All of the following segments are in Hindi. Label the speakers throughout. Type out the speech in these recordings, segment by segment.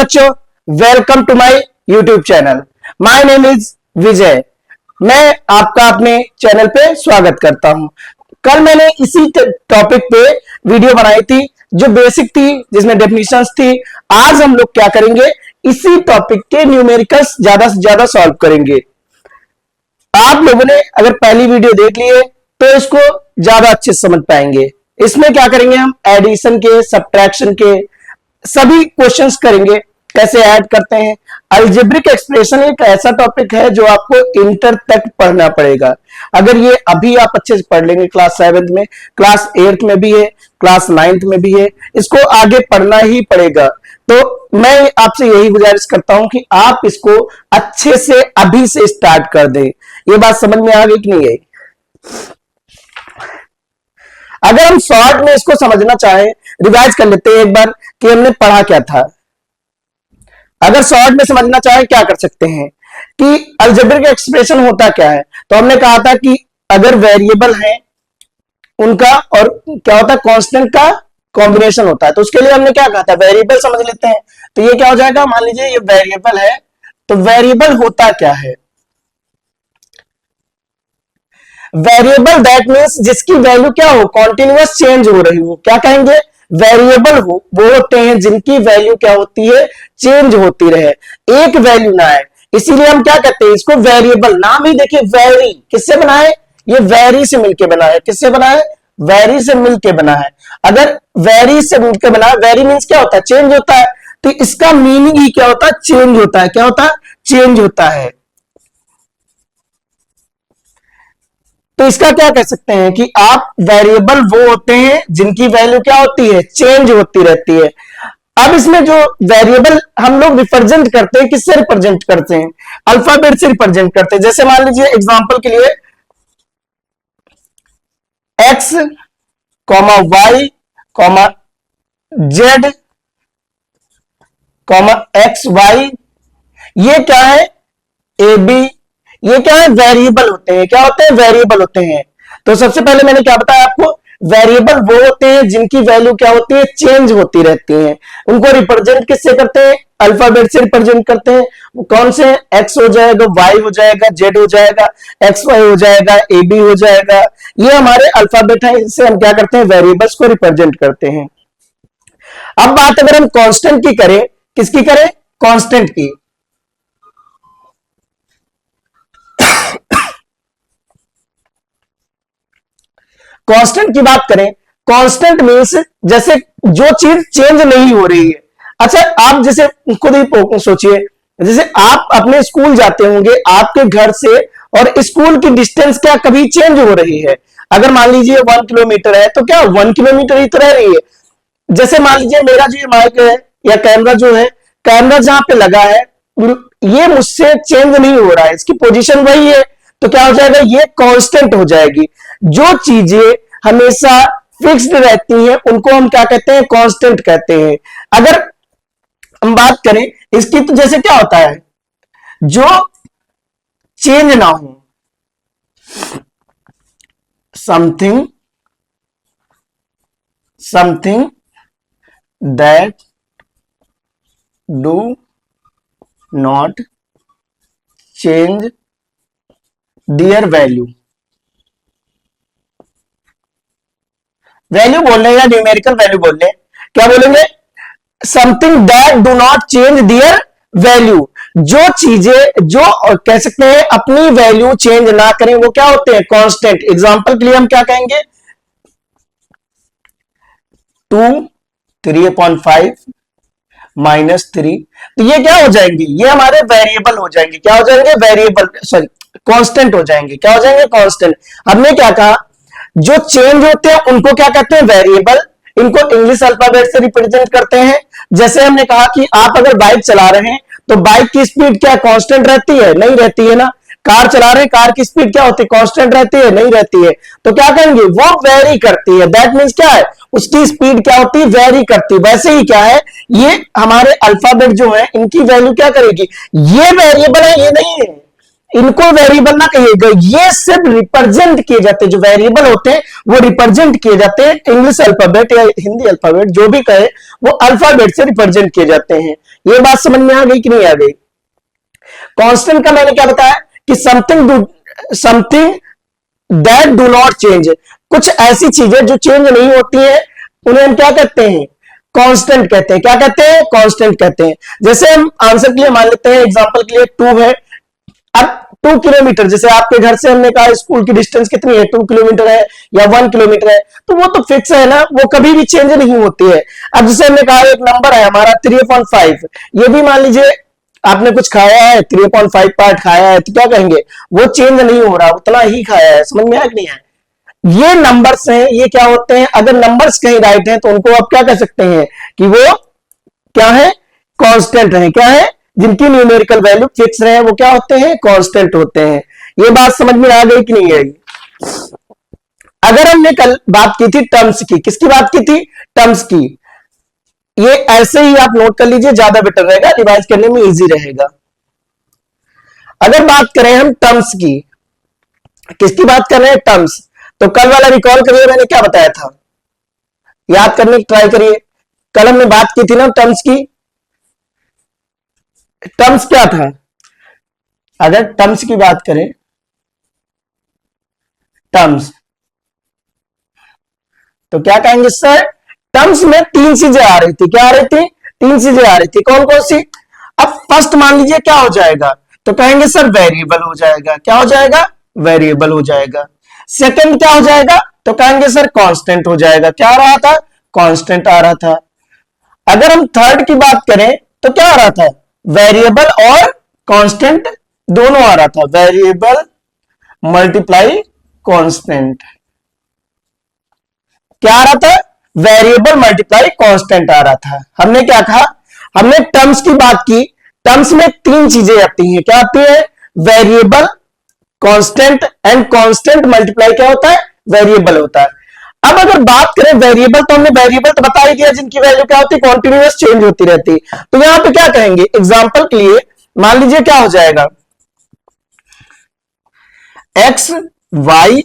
Speaker 1: बच्चों, welcome to my YouTube channel. My name is Vijay. मैं आपका अपने चैनल पे स्वागत करता हूं। कल मैंने इसी टॉपिक पे वीडियो बनाई थी जो बेसिक थी, जिसमें डेफिनेशंस थी। आज हम लोग क्या करेंगे, इसी टॉपिक के न्यूमेरिकल्स ज्यादा से ज्यादा सॉल्व करेंगे। आप लोगों ने अगर पहली वीडियो देख ली है तो इसको ज्यादा अच्छे से समझ पाएंगे। इसमें क्या करेंगे, हम एडिशन के, सब्ट्रैक्शन के सभी क्वेश्चंस करेंगे, कैसे ऐड करते हैं। अलजेब्रिक एक्सप्रेशन एक ऐसा टॉपिक है जो आपको इंटर तक पढ़ना पड़ेगा। अगर ये अभी आप अच्छे से पढ़ लेंगे, क्लास 7 में, क्लास 8 में भी है, क्लास 9 में भी है, इसको आगे पढ़ना ही पड़ेगा। तो मैं आपसे यही गुजारिश करता हूं कि आप इसको अच्छे से अभी से स्टार्ट कर दें। ये बात समझ में आ गई कि नहीं आई? अगर हम शॉर्ट में इसको समझना चाहें, रिवाइज कर लेते हैं एक बार कि हमने पढ़ा क्या था। अगर शॉर्ट में समझना चाहें, क्या कर सकते हैं कि अलजेब्रिक एक्सप्रेशन होता क्या है। तो हमने कहा था कि अगर वेरिएबल है उनका और क्या होता है, कांस्टेंट का कॉम्बिनेशन होता है। तो उसके लिए हमने क्या कहा था, वेरिएबल समझ लेते हैं। तो ये क्या हो जाएगा, मान लीजिए ये वेरिएबल है, तो वेरिएबल होता क्या है। वेरिएबल दैट मींस जिसकी वैल्यू क्या हो, कॉन्टिन्यूअस चेंज हो रही हो, क्या कहेंगे, वेरिएबल हो। वो होते हैं जिनकी वैल्यू क्या होती है, चेंज होती रहे, एक वैल्यू ना आए। इसीलिए हम क्या कहते हैं इसको, वेरिएबल। नाम ही देखिए, वेरी किससे बना है, ये वेरी से मिलके बना है। किससे बना है, वेरी से मिलके बना है। अगर वेरी से मिलके बना है, वेरी मींस क्या होता है, चेंज होता है। तो इसका मीनिंग ही क्या होता है, चेंज होता है। क्या होता है, चेंज होता है। तो इसका क्या कह सकते हैं कि आप वेरिएबल वो होते हैं जिनकी वैल्यू क्या होती है, चेंज होती रहती है। अब इसमें जो वेरिएबल हम लोग रिप्रेजेंट करते हैं, किससे रिप्रेजेंट करते हैं, अल्फाबेट से रिप्रेजेंट करते हैं। जैसे मान लीजिए एग्जांपल के लिए x, y, z, x y, ये क्या है, ए बी, ये क्या है, वेरिएबल होते हैं। क्या होते हैं, वेरिएबल होते हैं। तो सबसे पहले मैंने क्या बताया आपको, वेरिएबल वो होते हैं जिनकी वैल्यू क्या होती है, चेंज होती रहती है। उनको रिप्रेजेंट किससे करते हैं, अल्फाबेट से रिप्रेजेंट करते हैं। वो कौन से, एक्स हो जाएगा, वाई हो जाएगा, जेड हो जाएगा, एक्स वाई हो जाएगा, ए बी हो जाएगा। ये हमारे अल्फाबेट है, इससे हम क्या करते हैं, वेरिएबल्स को रिप्रेजेंट करते हैं। अब बात अगर हम कांस्टेंट की करें, किसकी करें, कांस्टेंट की। कांस्टेंट की बात करें, कांस्टेंट मींस जैसे जो चीज चेंज नहीं हो रही है। अच्छा, आप जैसे खुद ही सोचिए, जैसे आप अपने स्कूल जाते होंगे, आपके घर से और स्कूल की डिस्टेंस क्या कभी चेंज हो रही है। अगर मान लीजिए 1 किलोमीटर है, तो क्या 1 किलोमीटर ही तो रह रही है। जैसे मान लीजिए मेरा जो माइक है या कैमरा जो है, कैमरा जहां पे लगा है, ये मुझसे चेंज नहीं हो रहा है, इसकी पोजीशन वही है। तो क्या हो जाएगा, ये कांस्टेंट हो जाएगी। जो चीजें हमेशा फिक्स्ड रहती हैं उनको हम क्या कहते हैं, कांस्टेंट कहते हैं। अगर हम बात करें इसकी, तो जैसे क्या होता है, जो चेंज ना हो, something that do not change their value. Value बोल रहे हैं या न्यूमेरिकल वैल्यू बोल रहे हैं, क्या बोलेंगे, something that do not change their value. जो चीजें जो कह सकते हैं अपनी वैल्यू चेंज ना करें, वो क्या होते हैं, कांस्टेंट। एग्जांपल के लिए हम क्या कहेंगे, 2 3/5 -3। तो ये क्या हो जाएंगे, ये हमारे वेरिएबल हो जाएंगे। क्या हो जाएंगे, वेरिएबल, सॉरी कांस्टेंट हो जाएंगे। क्या हो जाएंगे, कांस्टेंट। हमने क्या कहा, जो चेंज होते हैं उनको क्या कहते हैं, वेरिएबल। इनको इंग्लिश अल्फाबेट से रिप्रेजेंट करते हैं। जैसे हमने कहा कि आप अगर बाइक चला रहे हैं तो बाइक की स्पीड क्या कांस्टेंट रहती है, नहीं रहती है ना। कार चला रहे हैं, कार की स्पीड क्या होती है, कांस्टेंट रहती है, नहीं रहती है। तो क्या कहेंगे, वो वेरी करती है। दैट मींस क्या है, उसकी स्पीड क्या होती है, वेरी करती है। वैसे ही क्या है, ये हमारे अल्फाबेट जो है इनकी वैल्यू क्या करेगी, ये वेरिएबल है, ये नहीं है। इनको वेरिएबल ना कहिएगा, ये सिर्फ रिप्रेजेंट किए जाते हैं, जो वेरिएबल होते हैं वो रिप्रेजेंट किए जाते हैं इंग्लिश अल्फाबेट या हिंदी अल्फाबेट जो भी कहे, वो अल्फाबेट से रिप्रेजेंट किए जाते हैं। ये बात समझ में आ गई कि नहीं आ गई? कांस्टेंट का मैंने क्या बताया कि something that do not change, कुछ ऐसी चीजें जो चेंज नहीं होती है उन्हें हम क्या कहते हैं? कांस्टेंट कहते हैं। क्या कहते हैं? कांस्टेंट कहते हैं। जैसे हम आंसर के लिए मान लेते हैं, एग्जांपल के लिए 2 है। अब 2 किलोमीटर, जैसे आपके घर से हमने कहा स्कूल की डिस्टेंस कितनी है, 2 किलोमीटर है या 1 किलोमीटर है, तो वो तो फिक्स है ना, वो कभी भी चेंज नहीं होती है। अब जैसे हमने कहा एक नंबर है हमारा 3/5, ये भी मान लीजिए आपने कुछ खाया है, 3/5 पार्ट खाया है, तो क्या कहेंगे? वो चेंज नहीं हो रहा, उतना ही खाया है। समझ में आया कि नहीं है? ये नंबर्स हैं, ये क्या होते हैं? अगर नंबर्स कहीं राइट हैं तो उनको आप क्या कह सकते हैं कि वो क्या है? कांस्टेंट है। क्या है? जिनकी न्यूमेरिकल वैल्यू फिक्स रहे वो क्या होते हैं? कांस्टेंट होते हैं। ये बात समझ में आ गई कि नहीं आई? अगर हमने कल बात की थी टर्म्स की, किसकी बात की थी? टर्म्स की। ये ऐसे ही आप नोट कर लीजिए, ज्यादा बेटर रहेगा, रिवाइज करने में इजी रहेगा। अगर बात करें हम टर्म्स की, किसकी बात कर रहे हैं? टर्म्स। तो कल वाला रिकॉल करिए, मैंने क्या बताया था, याद करने की ट्राई करिए। कल हमने बात की थी ना टर्म्स की। टर्म्स क्या था? अगर टर्म्स की बात करें, टर्म्स तो क्या कहेंगे सर? टर्म्स में 3 चीजें आ रही थी। क्या आ रही थी? 3 चीजें आ रही थी। कौन कौन सी? अब फर्स्ट मान लीजिए क्या हो जाएगा, तो कहेंगे सर वेरिएबल हो जाएगा। क्या हो जाएगा? वेरिएबल हो जाएगा। सेकंड क्या हो जाएगा? तो कहेंगे सर कांस्टेंट हो जाएगा। क्या आ रहा था? कांस्टेंट आ रहा था। अगर हम थर्ड की बात करें तो क्या आ रहा था? वेरिएबल और कांस्टेंट दोनों आ रहा था। Variable multiply constant. क्या आ रहा था? वेरिएबल मल्टीप्लाई कांस्टेंट आ रहा था। हमने क्या कहा? हमने टर्म्स की बात की। टर्म्स में 3 चीजें आती हैं। क्या आती है? Variable, constant and constant multiply क्या होता है? वेरिएबल होता है। अब अगर बात करें वेरिएबल, तो हमने वेरिएबल तो बता ही दिया जिनकी वैल्यू क्या होती है? कॉन्टिन्यूअस चेंज होती रहती। तो यहां पे क्या कहेंगे? एग्जांपल के लिए मान लीजिए क्या हो जाएगा? एक्स, वाई,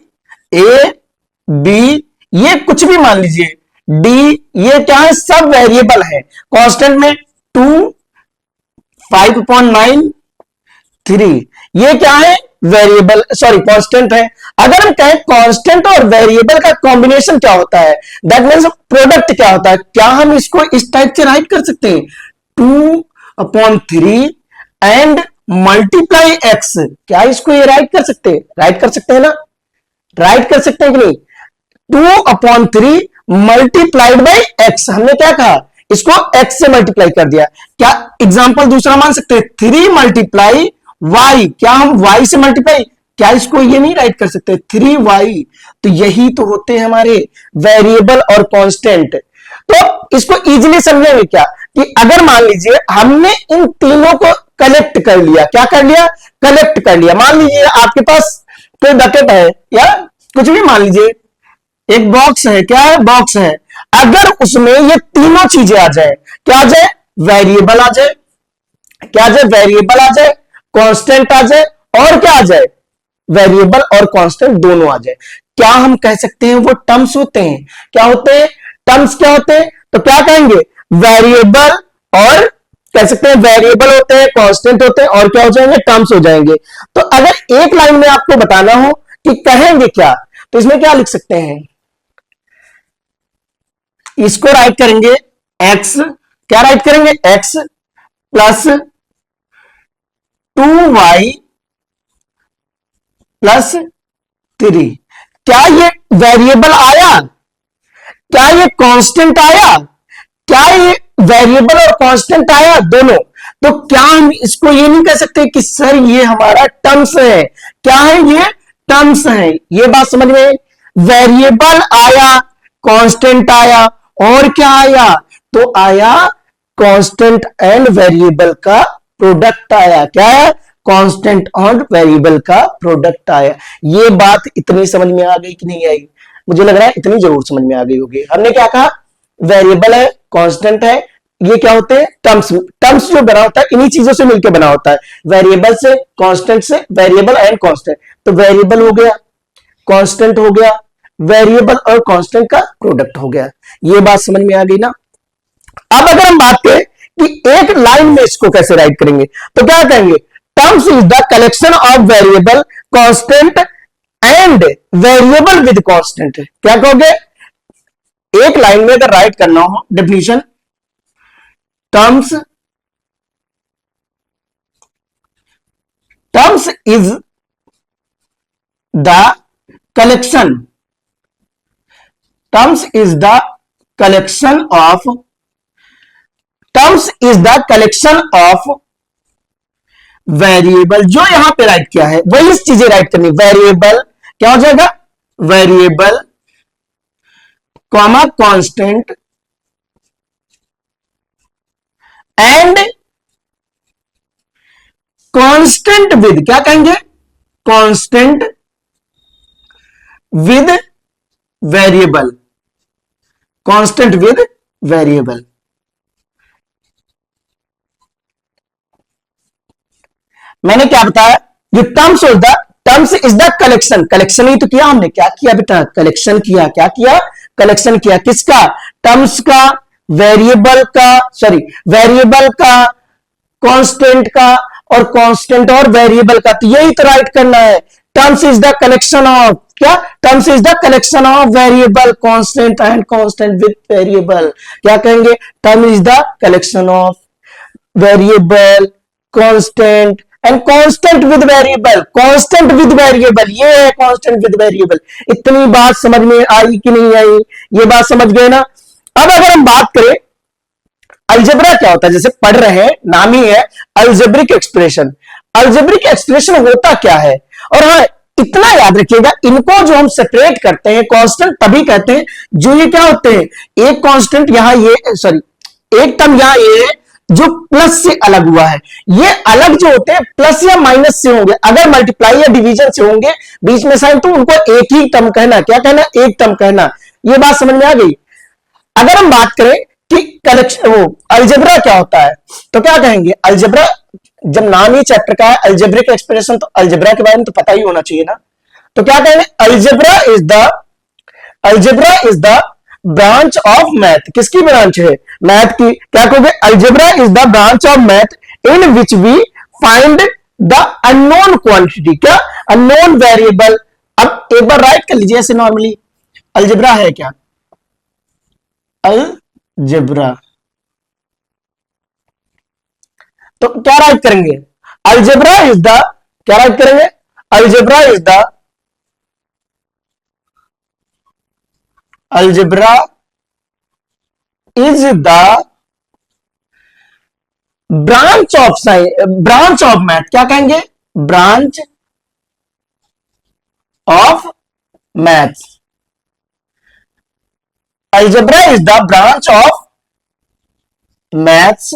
Speaker 1: ए, बी, ये कुछ भी मान लीजिए, डी, ये क्या है? सब वेरिएबल है। कांस्टेंट में 2, 5/9, 3, ये क्या है? वेरिएबल, सॉरी कांस्टेंट है। अगर हम कहें कांस्टेंट और वेरिएबल का कॉम्बिनेशन क्या होता है, दैट मीन्स प्रोडक्ट क्या होता है? क्या हम इसको इस टाइप से राइट कर सकते हैं? 2/3 एंड मल्टीप्लाई एक्स। क्या इसको ये राइट कर सकते हैं? राइट कर सकते हैं ना? राइट कर सकते हैं कि नहीं? 2/3 मल्टीप्लाइड बाई एक्स। हमने क्या कहा? इसको एक्स से मल्टीप्लाई कर दिया। क्या एग्जांपल दूसरा मान सकते हैं? 3 मल्टीप्लाई वाई। क्या हम वाई से मल्टीप्लाई, क्या इसको ये नहीं राइट कर सकते? 3y। तो यही तो होते हैं हमारे वेरिएबल और कांस्टेंट। तो इसको इजीली समझेंगे क्या कि अगर मान लीजिए हमने इन तीनों को कलेक्ट कर लिया। क्या कर लिया? कलेक्ट कर लिया। मान लीजिए आपके पास कोई बकेट है या कुछ भी, मान लीजिए एक बॉक्स है। क्या है? बॉक्स है। अगर उसमें ये तीनों चीजें आ जाए, क्या आ जाए? वेरिएबल आ जाए। क्या आ जाए? वेरिएबल आ जाए, कांस्टेंट आ जाए, और क्या आ जाए? वेरिएबल और कांस्टेंट दोनों आ जाए। क्या हम कह सकते हैं वो टर्म्स होते हैं? क्या होते हैं? टर्म्स क्या होते हैं? तो क्या कहेंगे? वेरिएबल, और कह सकते हैं वेरिएबल होते हैं, कांस्टेंट होते हैं, और क्या हो जाएंगे? टर्म्स हो जाएंगे। तो अगर एक लाइन में आपको बताना हो कि कहेंगे क्या, तो इसमें क्या लिख सकते हैं? इसको राइट करेंगे x, क्या राइट करेंगे? x plus 2y plus 3। क्या ये वेरिएबल आया? क्या ये कांस्टेंट आया? क्या ये वेरिएबल और कांस्टेंट आया? दोनों। तो क्या हम इसको ये नहीं कह सकते कि सर ये हमारा टर्म्स है? क्या है? ये टर्म्स है। ये बात समझ में? वेरिएबल आया, कांस्टेंट आया, और क्या आया? तो आया कांस्टेंट एंड वेरिएबल का प्रोडक्ट आया। क्या है? कांस्टेंट और वेरिएबल का प्रोडक्ट आया। ये बात इतनी समझ में आ गई कि नहीं आई? मुझे लग रहा है इतनी जरूर समझ में आ गई होगी। हमने क्या कहा? वेरिएबल है, कांस्टेंट है, ये क्या होते हैं? टर्म्स। टर्म्स जो बना होता है इन्हीं चीजों से मिलकर बना होता है, वेरिएबल से, कांस्टेंट से, वेरिएबल एंड कांस्टेंट। तो वेरिएबल हो गया, कांस्टेंट हो गया, वेरिएबल और कांस्टेंट का प्रोडक्ट हो गया। ये बात समझ में आ गई ना? अब अगर हम बात करें कि एक लाइन में इसको कैसे राइट करेंगे, तो क्या कहेंगे? Terms is the collection of variable, constant and variable with constant. क्या कहोगे? एक लाइन में अगर राइट करना हो definition, terms is the collection, terms is the collection of, terms is the collection of variable. जो यहां पे राइट किया है वही चीजें राइट करनी। वेरिएबल क्या हो जाएगा? Variable comma constant and constant with, क्या कहेंगे? Constant with variable, constant with variable. मैंने क्या बताया? ये terms of the, terms is the collection, collection ही तो किया हमने। क्या किया बेटा? कलेक्शन किया। क्या किया? कलेक्शन किया। किसका? टर्म्स का, वेरिएबल का, सॉरी वेरिएबल का, कांस्टेंट का, और कांस्टेंट और वेरिएबल का। तो यही तो राइट करना है। Terms is the collection of, क्या? Terms is the collection of variable, constant and constant with variable. क्या कहेंगे? Term is the collection of variable, constant and constant with variable, constant with variable. ये है कांस्टेंट विद वेरिएबल। इतनी बात समझ में आई कि नहीं आई? ये बात समझ गए ना? अब अगर हम बात करें अलजेब्रा क्या होता है, जैसे पढ़ रहे हैं, नाम ही है अलजेब्रिक एक्सप्रेशन। अलजेब्रिक एक्सप्रेशन होता क्या है? और हाँ, इतना याद रखिएगा, इनको जो हम सेपरेट करते हैं कांस्टेंट तभी कहते हैं जो ये क्या होते हैं, एक कांस्टेंट यहां ये, सॉरी एक टर्म यहां ये है जो प्लस से अलग हुआ है। ये अलग जो होते हैं प्लस या माइनस से होंगे, अगर मल्टीप्लाई या डिवीजन से होंगे बीच में साइन, तो उनको एक ही टर्म कहना। क्या कहना? एक टर्म कहना। ये बात समझ में आ गई? अगर हम बात करें कि कलेक्शन, वो अलजेब्रा क्या होता है, तो क्या कहेंगे? अलजेब्रा, जब नाम ही चैप्टर का है अलजेब्रिक एक्सप्रेशन, तो अलजेब्रा के बारे में तो पता ही होना चाहिए ना। तो क्या कहेंगे? Algebra is the branch of math. किसकी ब्रांच है? मैथ की। क्या कहोगे? Algebra is the branch of math in which we find the unknown quantity. क्या? Unknown variable. अब एक बार राइट कर लीजिए ऐसे नॉर्मली, अलजेब्रा है क्या? अलजेब्रा, तो क्या राइट करेंगे? अलजेब्रा इज द, क्या राइट करेंगे? Algebra is the, algebra is the branch of branch of math. क्या कहेंगे? Branch of math. Algebra is the branch of maths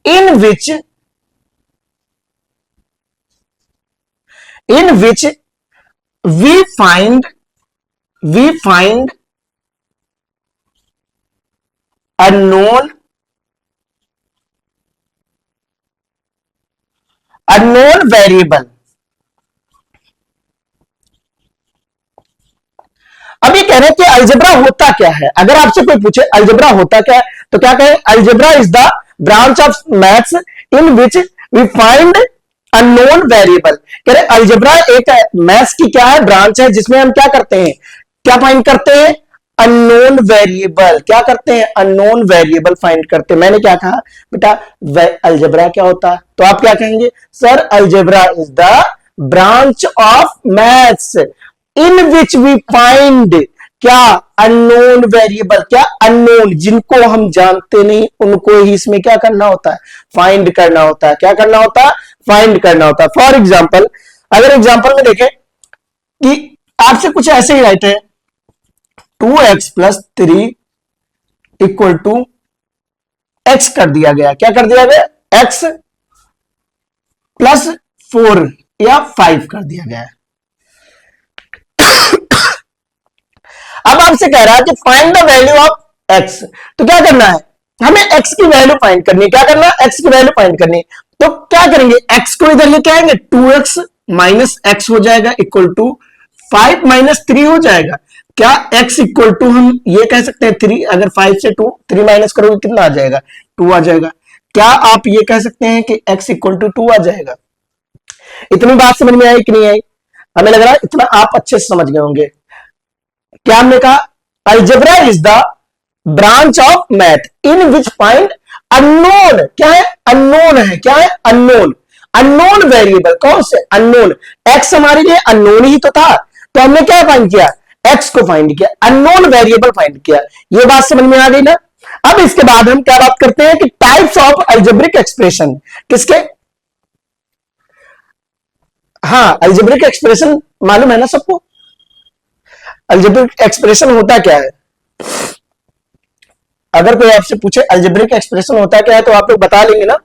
Speaker 1: in which we find unknown variable। अब ये कह रहे हैं कि अलजेब्रा होता क्या है। अगर आपसे कोई पूछे अलजेब्रा होता क्या है, तो क्या कहें? Algebra is the branch of maths in which we find unknown variable. कह रहे अलजेब्रा एक मैथ्स की क्या है? ब्रांच है, जिसमें हम क्या करते हैं? क्या फाइंड करते हैं? Unknown variable. क्या करते हैं? अननोन वेरिएबल फाइंड करते हैं। मैंने क्या कहा बेटा? अलजेब्रा क्या होता है? तो आप क्या कहेंगे? Sir algebra is the branch of maths in which we find, क्या? Unknown variable. क्या? अननोन, जिनको हम जानते नहीं उनको ही इसमें क्या करना होता है? फाइंड करना होता है। क्या करना होता है? फाइंड करना होता है। फॉर एग्जाम्पल, अगर एग्जाम्पल में देखें कि आपसे कुछ ऐसे ही राइट है, 2x+3 इक्वल टू x कर दिया गया। क्या कर दिया गया? x+4 या 5 कर दिया गया। अब आपसे कह रहा है कि find the value of x, तो क्या करना है? हमें x की वैल्यू फाइंड करनी है। क्या करना है? x की वैल्यू फाइंड करनी है। तो क्या करेंगे? x को इधर लेके आएंगे, 2x माइनस एक्स हो जाएगा इक्वल टू 5 माइनस 3 हो जाएगा। क्या x इक्वल टू हम ये कह सकते हैं 3, अगर 5 से 3 माइनस करोगे कितना आ जाएगा? 2 आ जाएगा। क्या आप ये कह सकते हैं कि x इक्वल टू 2 आ जाएगा? इतनी बात समझ में आई कि नहीं आई? हमें लग रहा है इतना आप अच्छे से समझ गए होंगे। क्या हमने कहा? Algebra is the branch of math in which find unknown. क्या है? अननोन है। क्या है? अननोन। Unknown variable. कौन से अननोन? एक्स हमारे लिए अननोन ही तो था, तो हमने क्या फाइंड किया? एक्स को फाइंड किया, अननोन वेरिएबल फाइंड किया। ये बात समझ में आ गई ना? अब इसके बाद हम क्या बात करते हैं कि टाइप्स ऑफ अलजेब्रिक एक्सप्रेशन। किसके? हाँ, अलजेब्रिक एक्सप्रेशन मालूम है ना सबको? अलजेब्रिक एक्सप्रेशन होता क्या है? अगर कोई आपसे पूछे अलजेब्रिक एक्सप्रेशन होता क्या है तो आप लोग बता लेंगे ना?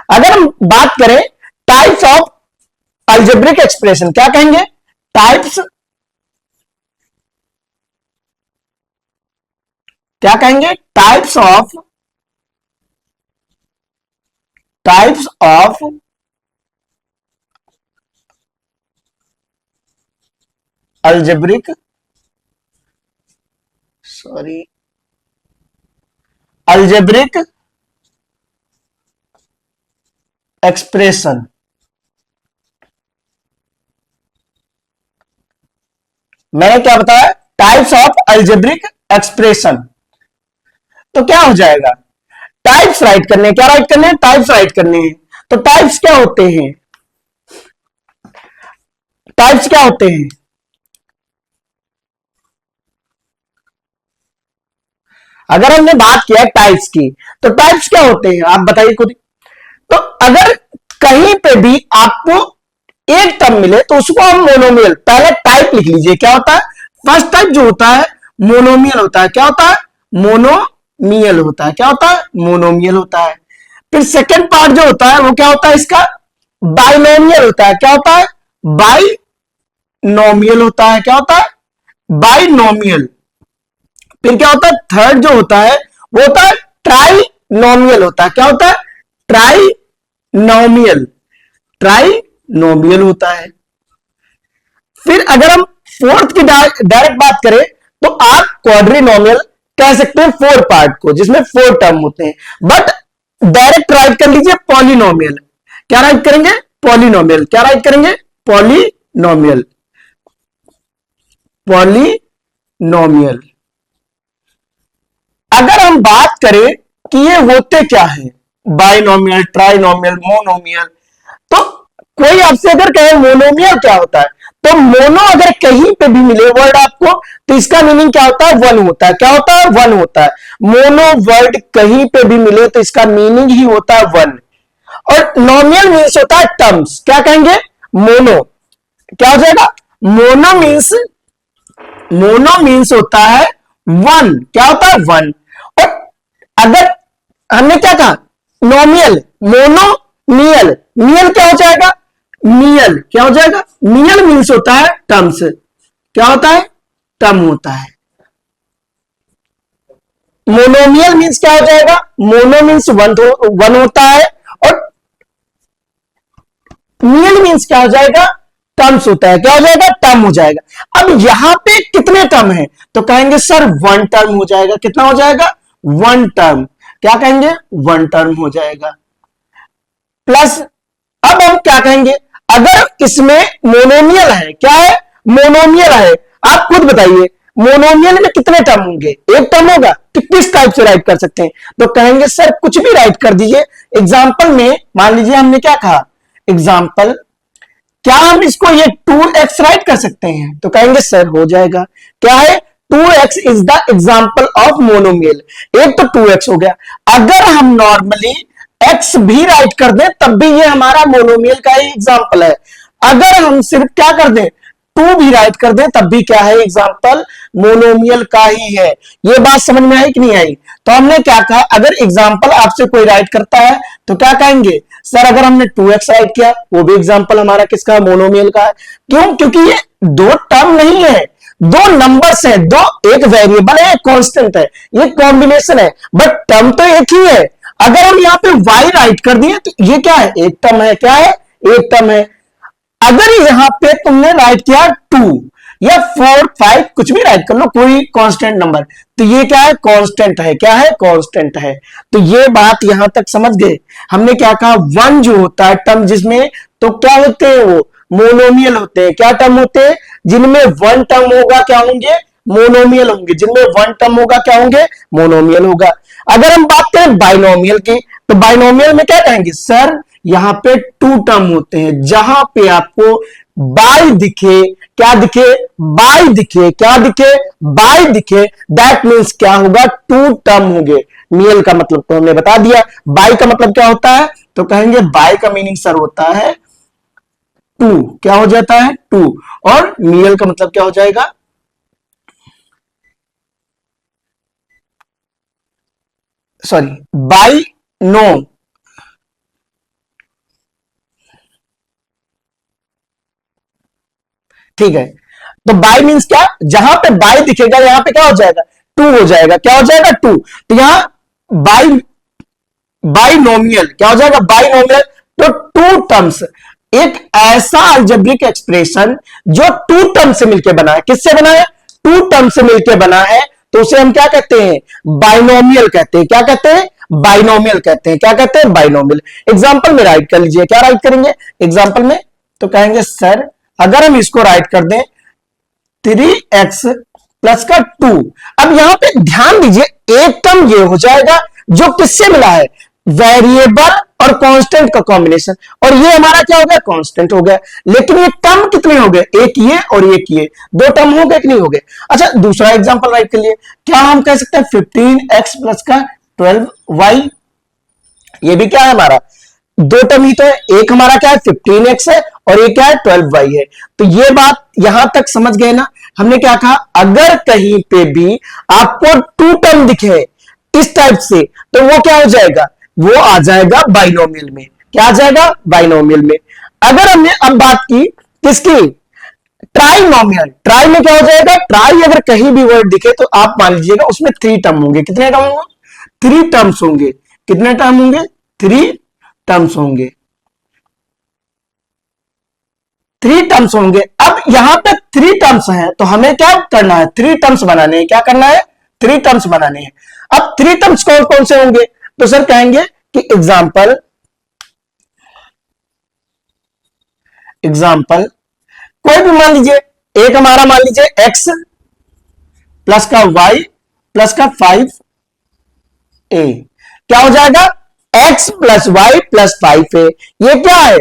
Speaker 1: अगर हम बात करें टाइप्स ऑफ अलजेब्रिक एक्सप्रेशन, क्या कहेंगे? टाइप्स, क्या कहेंगे? Types of algebraic, sorry, algebraic expression. मैंने क्या बताया? Types of algebraic expression. तो क्या हो जाएगा? टाइप्स राइट करने, क्या राइट करने हैं? टाइप्स राइट करने हैं। तो टाइप्स क्या होते हैं? टाइप्स क्या होते हैं? अगर हमने बात किया टाइप्स की, तो टाइप्स क्या होते हैं आप बताइए खुद। तो अगर कहीं पे भी आपको एक टर्म मिले तो उसको हम मोनोमियल, पहले टाइप लिख लीजिए। क्या होता है? फर्स्ट टाइप जो होता है मोनोमियल होता है। क्या होता है? मोनोमियल होता है। क्या होता है? मोनोमियल होता है। फिर सेकंड पार्ट जो होता है वो क्या होता है इसका? बाइनोमियल होता है। क्या होता है? बाइनोमियल होता है। क्या होता है? बाइनोमियल। फिर क्या होता है? थर्ड जो होता है वो होता है ट्राइनोमियल होता है। क्या होता है? ट्राइनोमियल, ट्राइनोमियल होता है। फिर अगर हम फोर्थ की डायरेक्ट बात करें तो आप क्वाड्रिनोमियल कह सकते हैं 4 पार्ट को, जिसमें 4 टर्म होते हैं। बट डायरेक्ट राइट कर लीजिए पॉलिनोमियल। क्या राइट करेंगे? पॉलिनोमियल। क्या राइट करेंगे? Polynomial, polynomial. अगर हम बात करें कि ये होते क्या है, बाइनोमियल, ट्राइनोमियल, मोनोमियल, तो कोई आपसे अगर कहे मोनोमियल क्या होता है, तो मोनो अगर कहीं पे भी मिले वर्ड आपको तो इसका मीनिंग क्या होता है? वन होता है। क्या होता है? वन होता है। मोनो वर्ड कहीं पे भी मिले तो इसका मीनिंग ही होता है वन। और नोमियल मीन्स होता है टर्म्स। क्या कहेंगे? मोनो। क्या हो जाएगा? मोनो मीन्स होता है वन। क्या होता है? वन। और अगर हमने क्या कहा? नोमियल, मोनो, मियल। मियल क्या हो जाएगा? मियल क्या हो जाएगा? मियल मीन्स होता है टर्म्स। क्या होता है? टर्म होता है। मोनोमियल मीन्स क्या हो जाएगा? मोनो मीन्स वन होता है, और मियल मीन्स क्या हो जाएगा? टर्म्स होता है। क्या हो जाएगा? टर्म हो जाएगा। अब यहां पे कितने टर्म है? तो कहेंगे सर वन टर्म हो जाएगा। कितना हो जाएगा? One term. क्या कहेंगे? वन टर्म हो जाएगा। प्लस अब हम क्या कहेंगे? अगर इसमें मोनोमियल है, क्या है? मोनोमियल है। आप खुद बताइए मोनोमियल में कितने टर्म होंगे? एक टर्म होगा। तो किस टाइप से राइट कर सकते हैं? तो कहेंगे सर कुछ भी राइट कर दीजिए। एग्जाम्पल में मान लीजिए हमने क्या कहा? एग्जाम्पल, क्या हम इसको ये 2x राइट कर सकते हैं? तो कहेंगे सर हो जाएगा। क्या है? 2x is the example of monomial. एक तो 2x हो गया। अगर हम नॉर्मली x भी राइट कर दें तब भी ये हमारा मोनोमियल का ही एग्जाम्पल है। अगर हम सिर्फ क्या कर दें? 2 भी राइट कर दें तब भी क्या है? एग्जाम्पल मोनोमियल का ही है। ये बात समझ में आई कि नहीं आई? तो हमने क्या कहा? अगर एग्जाम्पल आपसे कोई राइट करता है तो क्या कहेंगे? सर अगर हमने 2x राइट किया वो भी एग्जाम्पल हमारा किसका? मोनोमियल का है। क्यों? क्योंकि ये दो टर्म नहीं है, दो नंबर्स हैं, दो, एक वेरिएबल है, एक कांस्टेंट है, ये कॉम्बिनेशन है, बट टर्म तो एक ही है। अगर हम यहां पे y राइट कर दिए तो ये क्या है, एक टर्म है, क्या है, एक टर्म है। अगर यहां पे तुमने राइट किया 2 या 4 5 कुछ भी राइट कर लो, कोई कांस्टेंट नंबर, तो ये क्या है, कांस्टेंट है, क्या है, कांस्टेंट है। तो ये बात यहां तक समझ गए। हमने क्या कहा, वन जो होता है टर्म जिसमें, तो क्या होते हैं वो, मोनोमियल होते हैं। क्या टर्म होते हैं, जिनमें वन टर्म होगा क्या होंगे, मोनोमियल होंगे। जिनमें वन टर्म होगा क्या होंगे, मोनोमियल होगा। अगर हम बात करें बाइनोमियल की, तो बाइनोमियल में क्या कहेंगे, सर यहां पे टू टर्म होते हैं। जहां पे आपको बाय दिखे, क्या दिखे, बाय दिखे, क्या दिखे, बाय दिखे, दैट मीन्स क्या होगा, टू टर्म होंगे। मियल का मतलब तो हमने बता दिया। बाय का मतलब क्या होता है, तो कहेंगे बाय का मीनिंग सर होता है टू, क्या हो जाता है, टू। और मियल का मतलब क्या हो जाएगा, सॉरी, बाय नो, ठीक है। तो बाय मींस क्या, जहां पे बाय दिखेगा यहां पे क्या हो जाएगा, टू हो जाएगा, क्या हो जाएगा, टू। तो यहां बाय, बाइनोमियल क्या हो जाएगा, बाइनोमियल। तो टू टर्म्स, एक ऐसा अलजेब्रिक एक्सप्रेशन जो टू टर्म से मिलकर बना है। किससे बना है, टू टर्म से मिलकर बना है, तो उसे हम क्या कहते हैं, बाइनोमियल कहते हैं। क्या कहते हैं, बाइनोमियल कहते हैं। क्या कहते हैं, बाइनोमियल। एग्जांपल में राइट कर लीजिए, क्या राइट करेंगे एग्जांपल में, तो कहेंगे सर अगर हम इसको राइट कर दें 3x प्लस का 2, अब यहां पे ध्यान दीजिए, एक टर्म ये हो जाएगा जो किससे मिला है, वेरिएबल और कांस्टेंट का कॉम्बिनेशन, और ये हमारा क्या हो गया, कांस्टेंट हो गया। लेकिन ये टर्म कितने हो गए, एक ये और एक ये, दो टर्म हो गए कि नहीं हो गए। अच्छा दूसरा एग्जांपल राइट कर लिए, क्या हम कह सकते हैं 15x प्लस का 12y, ये भी क्या है हमारा, दो टर्म ही तो है। एक हमारा क्या है 15x है और एक क्या है 12y है। तो ये बात यहां तक समझ गए ना। हमने क्या कहा, अगर कहीं पे भी आपको टू टर्म दिखे इस टाइप से, तो वो क्या हो जाएगा, वो आ जाएगा बाइनोमियल में। क्या आ जाएगा, बाइनोमियल में। अगर हमने अब बात की किसकी, ट्राइनोमियल, ट्राई में क्या हो जाएगा, ट्राई अगर कहीं भी वर्ड दिखे तो आप मान लीजिएगा उसमें थ्री टर्म होंगे। कितने टर्म होंगे, थ्री टर्म्स होंगे। कितने टर्म होंगे, थ्री टर्म्स होंगे, थ्री टर्म्स होंगे। अब यहां पे थ्री टर्म्स हैं तो हमें क्या करना है, थ्री टर्म्स बनाने हैं। क्या करना है, थ्री टर्म्स बनाने हैं। अब थ्री टर्म्स कौन कौन से होंगे, तो सर कहेंगे कि एग्जाम्पल, एग्जाम्पल कोई भी मान लीजिए, एक हमारा मान लीजिए x प्लस का y प्लस का 5a, क्या हो जाएगा, x plus y plus 5a। ये क्या है,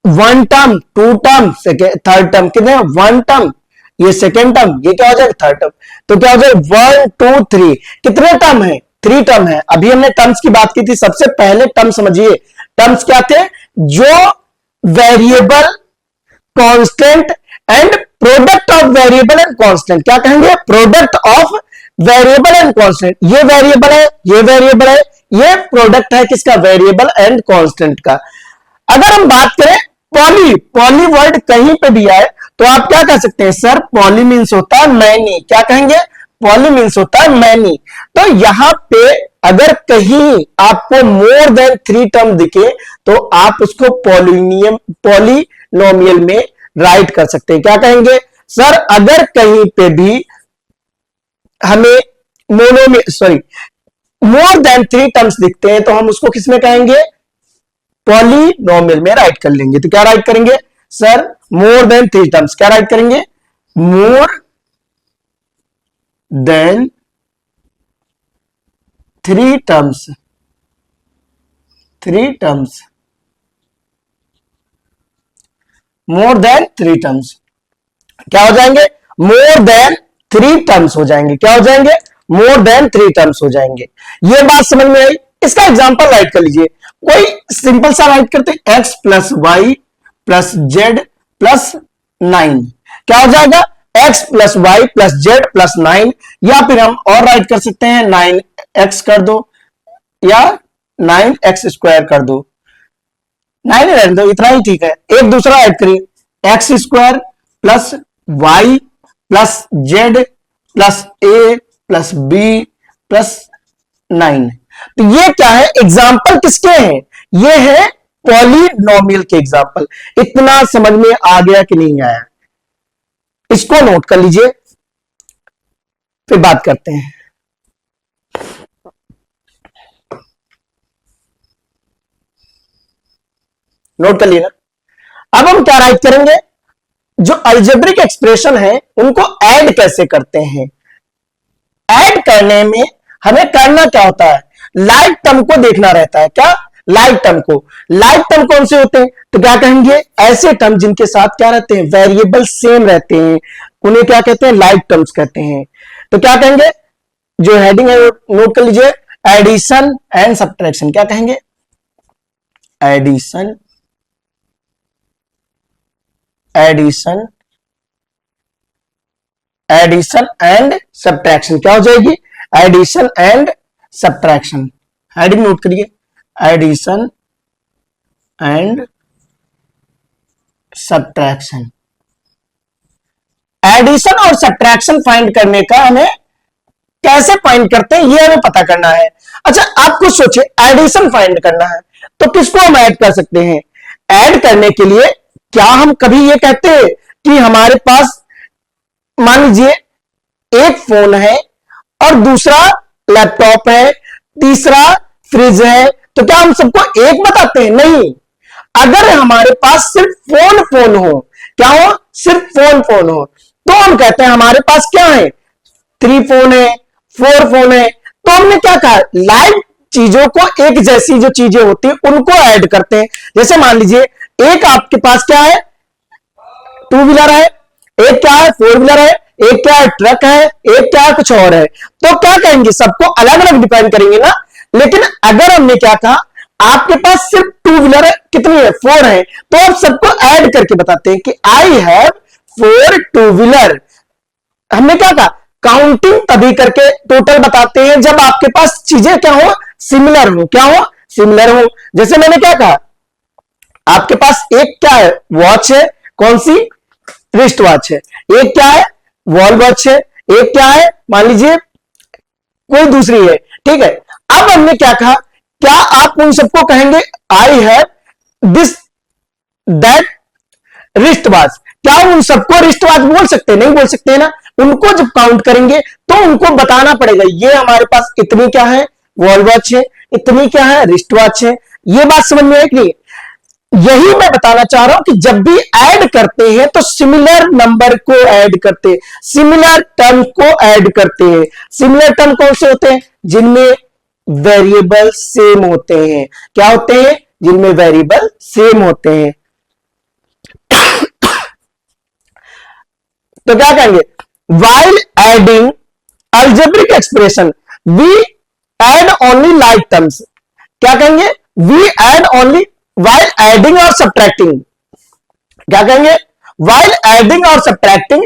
Speaker 1: one term, two term, third term, कितने, वन टर्म, ये सेकेंड टर्म, ये क्या हो जाएगा, थर्ड टर्म। तो क्या हो जाएगा 1 2 3, कितने टर्म है, थ्री टर्म है। अभी हमने टर्म्स की बात की थी, सबसे पहले टर्म समझिए। टर्म्स क्या थे, जो variable, constant and product of variable and constant, क्या कहेंगे, product of variable and constant. ये वेरिएबल है, ये वेरिएबल है, ये प्रोडक्ट है किसका, वेरिएबल एंड कांस्टेंट का। अगर हम बात करें पॉली, पॉली वर्ड कहीं पे भी आए तो आप क्या कह सकते हैं, सर पॉली मीन्स होता है मैनी। क्या कहेंगे, पॉली मीन्स होता है मैनी। तो यहां पे अगर कहीं आपको मोर देन थ्री टर्म दिखे तो आप उसको पॉलिनोमियल में राइट कर सकते हैं। क्या कहेंगे, सर अगर कहीं पे भी हमें monomial, sorry, more than three terms दिखते हैं तो हम उसको किसमें कहेंगे, पॉलिनोमियल में राइट कर लेंगे। तो क्या राइट करेंगे, sir more than three terms, क्या राइट करेंगे, more than three terms, three terms, more than three terms, क्या हो जाएंगे, मोर देन थ्री टर्म्स हो जाएंगे। क्या हो जाएंगे, मोर देन थ्री टर्म्स हो जाएंगे। ये बात समझ में आई। इसका एग्जांपल राइट कर लीजिए, कोई सिंपल सा राइट करते हैं, x plus y plus z plus 9, क्या हो जाएगा, x plus y plus z plus 9। या फिर हम और राइट कर सकते हैं 9x कर दो या 9x स्क्वायर कर दो, 9 रहने दो, इतना ही ठीक है। एक दूसरा राइट करिए, x square plus y plus z plus a plus b plus 9। तो ये क्या है, एग्जाम्पल किसके हैं, ये है पॉलिनोमियल के एग्जाम्पल। इतना समझ में आ गया कि नहीं आया, इसको नोट कर लीजिए, फिर बात करते हैं। नोट कर लिएगा। अब हम क्या राइट करेंगे, जो अलजेब्रिक एक्सप्रेशन है उनको ऐड कैसे करते हैं। ऐड करने में हमें करना क्या होता है, लाइक टर्म को देखना रहता है। क्या, लाइक टर्म को। लाइक टर्म कौन से होते हैं, तो क्या कहेंगे, ऐसे टर्म जिनके साथ क्या रहते हैं, वेरिएबल सेम रहते हैं, उन्हें क्या कहते हैं, लाइक टर्म्स कहते हैं। तो क्या कहेंगे, जो हेडिंग है नोट कर लीजिए, एडिशन एंड सब्ट्रैक्शन। क्या कहेंगे, addition addition addition and subtraction. क्या हो जाएगी, addition and subtraction. Heading note करिए, एडिशन एंड सब्ट्रैक्शन। एडिशन और सब्ट्रैक्शन फाइंड करने का हमें कैसे फाइंड करते हैं ये हमें पता करना है। अच्छा, आप कुछ सोचिए, एडिशन फाइंड करना है तो किसको हम ऐड कर सकते हैं। ऐड करने के लिए क्या हम कभी ये कहते हैं कि हमारे पास मान लीजिए एक फोन है और दूसरा लैपटॉप है, तीसरा फ्रिज है, तो क्या हम सबको एक बताते हैं, नहीं। अगर हमारे पास सिर्फ फोन हो, क्या हो, सिर्फ फोन हो, तो हम कहते हैं हमारे पास क्या है, 3 फोन है, 4 फोन है। तो हमने क्या कहा, लाइक चीजों को, एक जैसी जो चीजें होती है उनको ऐड करते हैं। जैसे मान लीजिए एक आपके पास क्या है, 2 व्हीलर है, एक क्या है, 4 व्हीलर है, एक क्या है, ट्रक है, एक क्या है, कुछ और है। तो क्या कहेंगे, सबको अलग अलग डिफाइन करेंगे ना। लेकिन अगर हमने क्या कहा, आपके पास सिर्फ 2 व्हीलर है, कितनी है, 4 है, तो आप सबको ऐड करके बताते हैं कि आई हैव 4 2 व्हीलर। हमने क्या कहा, काउंटिंग तभी करके टोटल बताते हैं जब आपके पास चीजें क्या हो, सिमिलर हो। क्या हो, सिमिलर हो। जैसे मैंने क्या कहा, आपके पास एक क्या है, वॉच है, कौन सी, रिस्ट वॉच है, एक क्या है, वॉल वॉच है, एक क्या है, मान लीजिए कोई दूसरी है, ठीक है। अब हमने क्या कहा, क्या आप उन सबको कहेंगे I have this that wrist watch, क्या उन सबको रिस्ट वॉच बोल सकते हैं, नहीं बोल सकते हैं ना। उनको जब काउंट करेंगे तो उनको बताना पड़ेगा, ये हमारे पास इतनी क्या है, वॉल वॉच है, इतनी क्या है, रिस्ट वॉच है। ये बात समझ में आई कि नहीं। यही मैं बताना चाह रहा हूं कि जब भी ऐड करते हैं तो सिमिलर नंबर को ऐड करते हैं, सिमिलर टर्म को ऐड करते हैं। सिमिलर टर्म कौन से होते हैं, जिनमें वेरिएबल सेम होते हैं। क्या होते हैं, जिनमें वेरिएबल सेम होते हैं। तो क्या कहेंगे, while adding algebraic expression we add only like terms। क्या कहेंगे, we add only while adding और subtracting। क्या कहेंगे, while adding और subtracting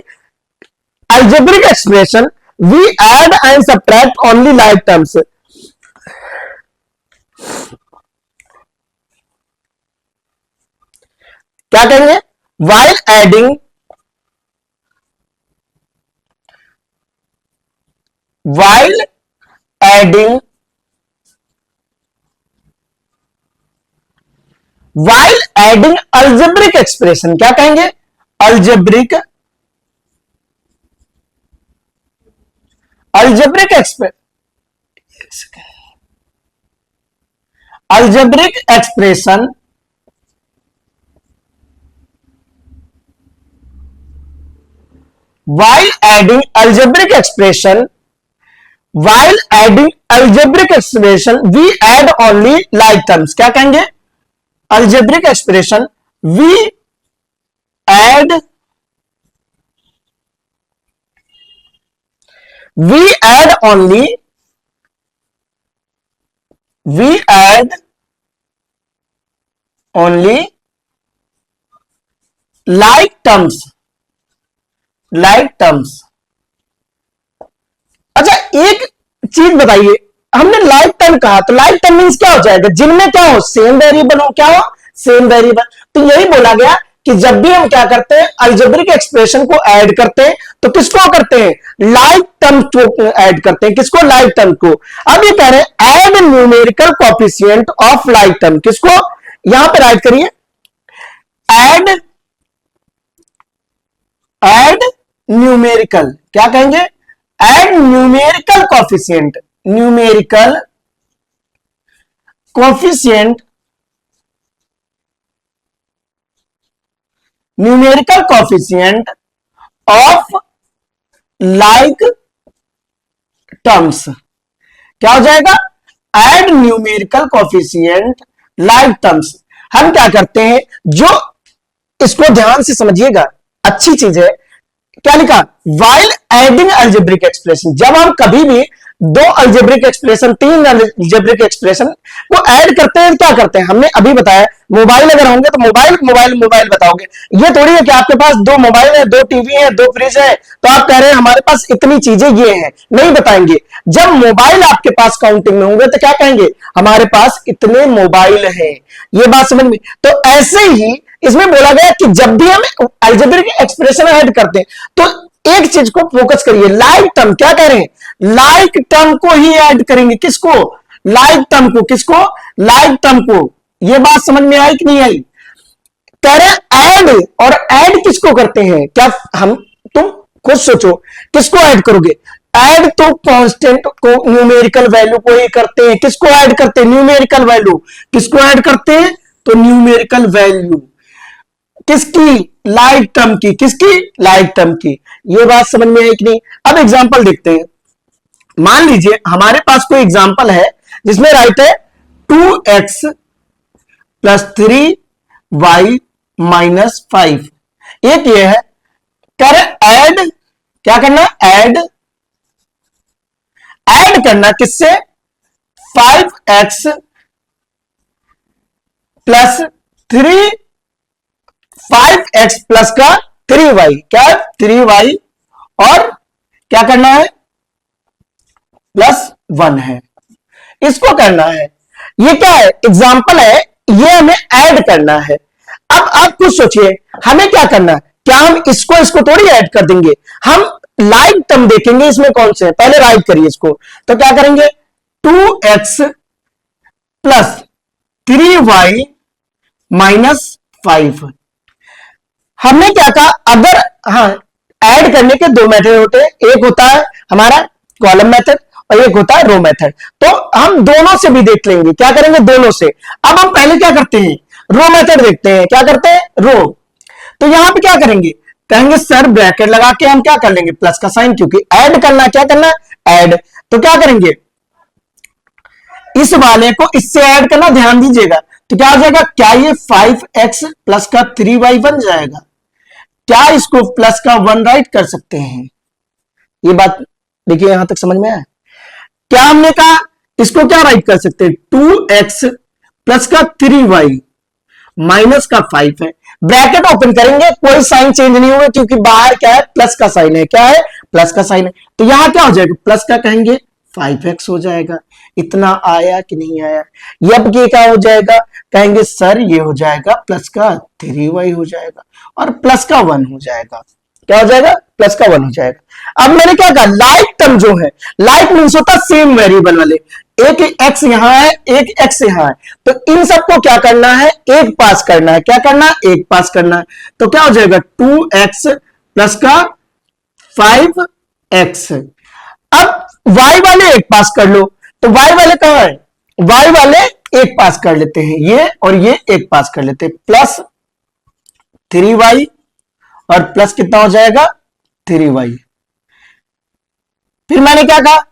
Speaker 1: algebraic expression we add and subtract only like terms। क्या कहेंगे, while adding while adding while adding algebraic expression। क्या कहेंगे, algebraic expression, algebraic expression while adding algebraic expression while adding algebraic expression we add only like terms। क्या कहेंगे, algebraic expression we add only like terms। अच्छा, एक चीज बताइए, हमने लाइक टर्म कहा तो लाइक टर्म मीन्स क्या हो जाएगा, जिनमें क्या हो, सेम वेरिएबल हो। क्या हो, सेम वेरिएबल। तो यही बोला गया कि जब भी हम क्या करते हैं अलजेब्रिक एक्सप्रेशन को ऐड करते हैं तो किसको करते हैं, लाइक टर्म को ऐड करते हैं, किसको, लाइक टर्म को। अब ये कह रहे हैं add numerical coefficient of like term, किसको, यहां पर राइट करिए, ऐड न्यूमेरिकल, क्या कहेंगे, add numerical coefficient, numerical coefficient, numerical coefficient of like terms, क्या हो जाएगा, add numerical coefficient like terms. हम क्या करते हैं, जो इसको ध्यान से समझिएगा, अच्छी चीज है, क्या लिखा, वाइल एडिंग अलजेब्रिक एक्सप्रेशन, जब हम कभी भी दो अलजेब्रिक एक्सप्रेशन, तीन अलजेब्रिक एक्सप्रेशन को ऐड करते हैं, क्या करते हैं, हमने अभी बताया, मोबाइल अगर होंगे तो मोबाइल मोबाइल मोबाइल बताओगे, ये थोड़ी है कि आपके पास दो मोबाइल है, दो टीवी है, दो फ्रिज है, तो आप कह रहे हैं हमारे पास इतनी चीजें ये हैं, नहीं बताएंगे। जब मोबाइल आपके पास काउंटिंग में होंगे तो क्या कहेंगे, हमारे पास इतने मोबाइल हैं, ये बात समझ में। तो ऐसे ही इसमें बोला गया कि जब भी हम अलजेब्रिक एक्सप्रेशन ऐड करते हैं तो एक चीज को फोकस करिए, लाइक टर्म, क्या कह रहे हैं, लाइक टर्म को ही ऐड करेंगे, किसको, लाइक टर्म को, किसको, लाइक टर्म को। ये बात समझ में आई कि नहीं आई, कह रहे ऐड, और ऐड किसको करते हैं, क्या हम, तुम खुद सोचो किसको ऐड करोगे, ऐड तो कांस्टेंट को, न्यूमेरिकल वैल्यू को ही करते हैं, किसको ऐड करते हैं, न्यूमेरिकल वैल्यू, किसको ऐड करते हैं, तो न्यूमेरिकल वैल्यू किसकी, लाइक टर्म की, किसकी, लाइक टर्म की। ये बात समझ में आई कि नहीं। अब एग्जांपल देखते हैं, मान लीजिए हमारे पास कोई एग्जांपल है जिसमें राइट है 2x प्लस 3y माइनस 5, एक ये है, कर ऐड, क्या करना, ऐड, ऐड करना किससे, 5x प्लस 5x प्लस का 3y, क्या 3y, और क्या करना है, +1 है, इसको करना है। ये क्या है, एग्जाम्पल है, ये हमें ऐड करना है। अब आप कुछ सोचिए हमें क्या करना है, क्या हम इसको थोड़ी ऐड कर देंगे, हम लाइक टर्म देखेंगे इसमें कौन से है, पहले राइट करिए इसको, तो क्या करेंगे, 2x प्लस 3y माइनस 5। हमने क्या कहा, अगर, हाँ, ऐड करने के दो मेथड होते हैं, एक होता है हमारा कॉलम मेथड और एक होता है रो मेथड, तो हम दोनों से भी देख लेंगे, क्या करेंगे, दोनों से। अब हम पहले क्या करते हैं, रो मेथड देखते हैं, क्या करते हैं, रो। तो यहां पे क्या करेंगे, कहेंगे सर ब्रैकेट लगा के हम क्या कर लेंगे, प्लस का साइन, क्योंकि ऐड करना, क्या करना, ऐड, तो क्या करेंगे, इस वाले को इससे ऐड करना, ध्यान दीजिएगा, तो क्या हो जाएगा, क्या ये 5x प्लस का 3y बन जाएगा, क्या इसको प्लस का 1 राइट कर सकते हैं, ये बात देखिए यहां तक समझ में आया। क्या हमने कहा, इसको क्या राइट कर सकते हैं, 2x प्लस का 3y माइनस का 5 है, ब्रैकेट ओपन करेंगे, कोई साइन चेंज नहीं होगा क्योंकि बाहर क्या है, प्लस का साइन है, क्या है, प्लस का साइन है, तो यहां क्या हो जाएगा, प्लस का कहेंगे 5x हो जाएगा, इतना आया कि नहीं आया। अब ये क्या हो जाएगा, कहेंगे सर ये हो जाएगा प्लस का 3y हो जाएगा और प्लस का 1 हो जाएगा, क्या हो जाएगा, प्लस का 1 हो जाएगा। अब मैंने क्या कहा, लाइक टर्म जो है, लाइक मीन्स होता है सेम वेरिएबल वाले, एक x यहां है, एक x यहां है, तो इन सबको क्या करना है, एक पास करना है, क्या करना है, एक पास करना है, तो क्या हो जाएगा 2x प्लस का 5x। अब y वाले एक पास कर लो, तो y वाले कहां है, y वाले एक पास कर लेते हैं, ये और ये एक पास कर लेते हैं, प्लस 3y और प्लस कितना हो जाएगा 3y। फिर मैंने क्या कहा,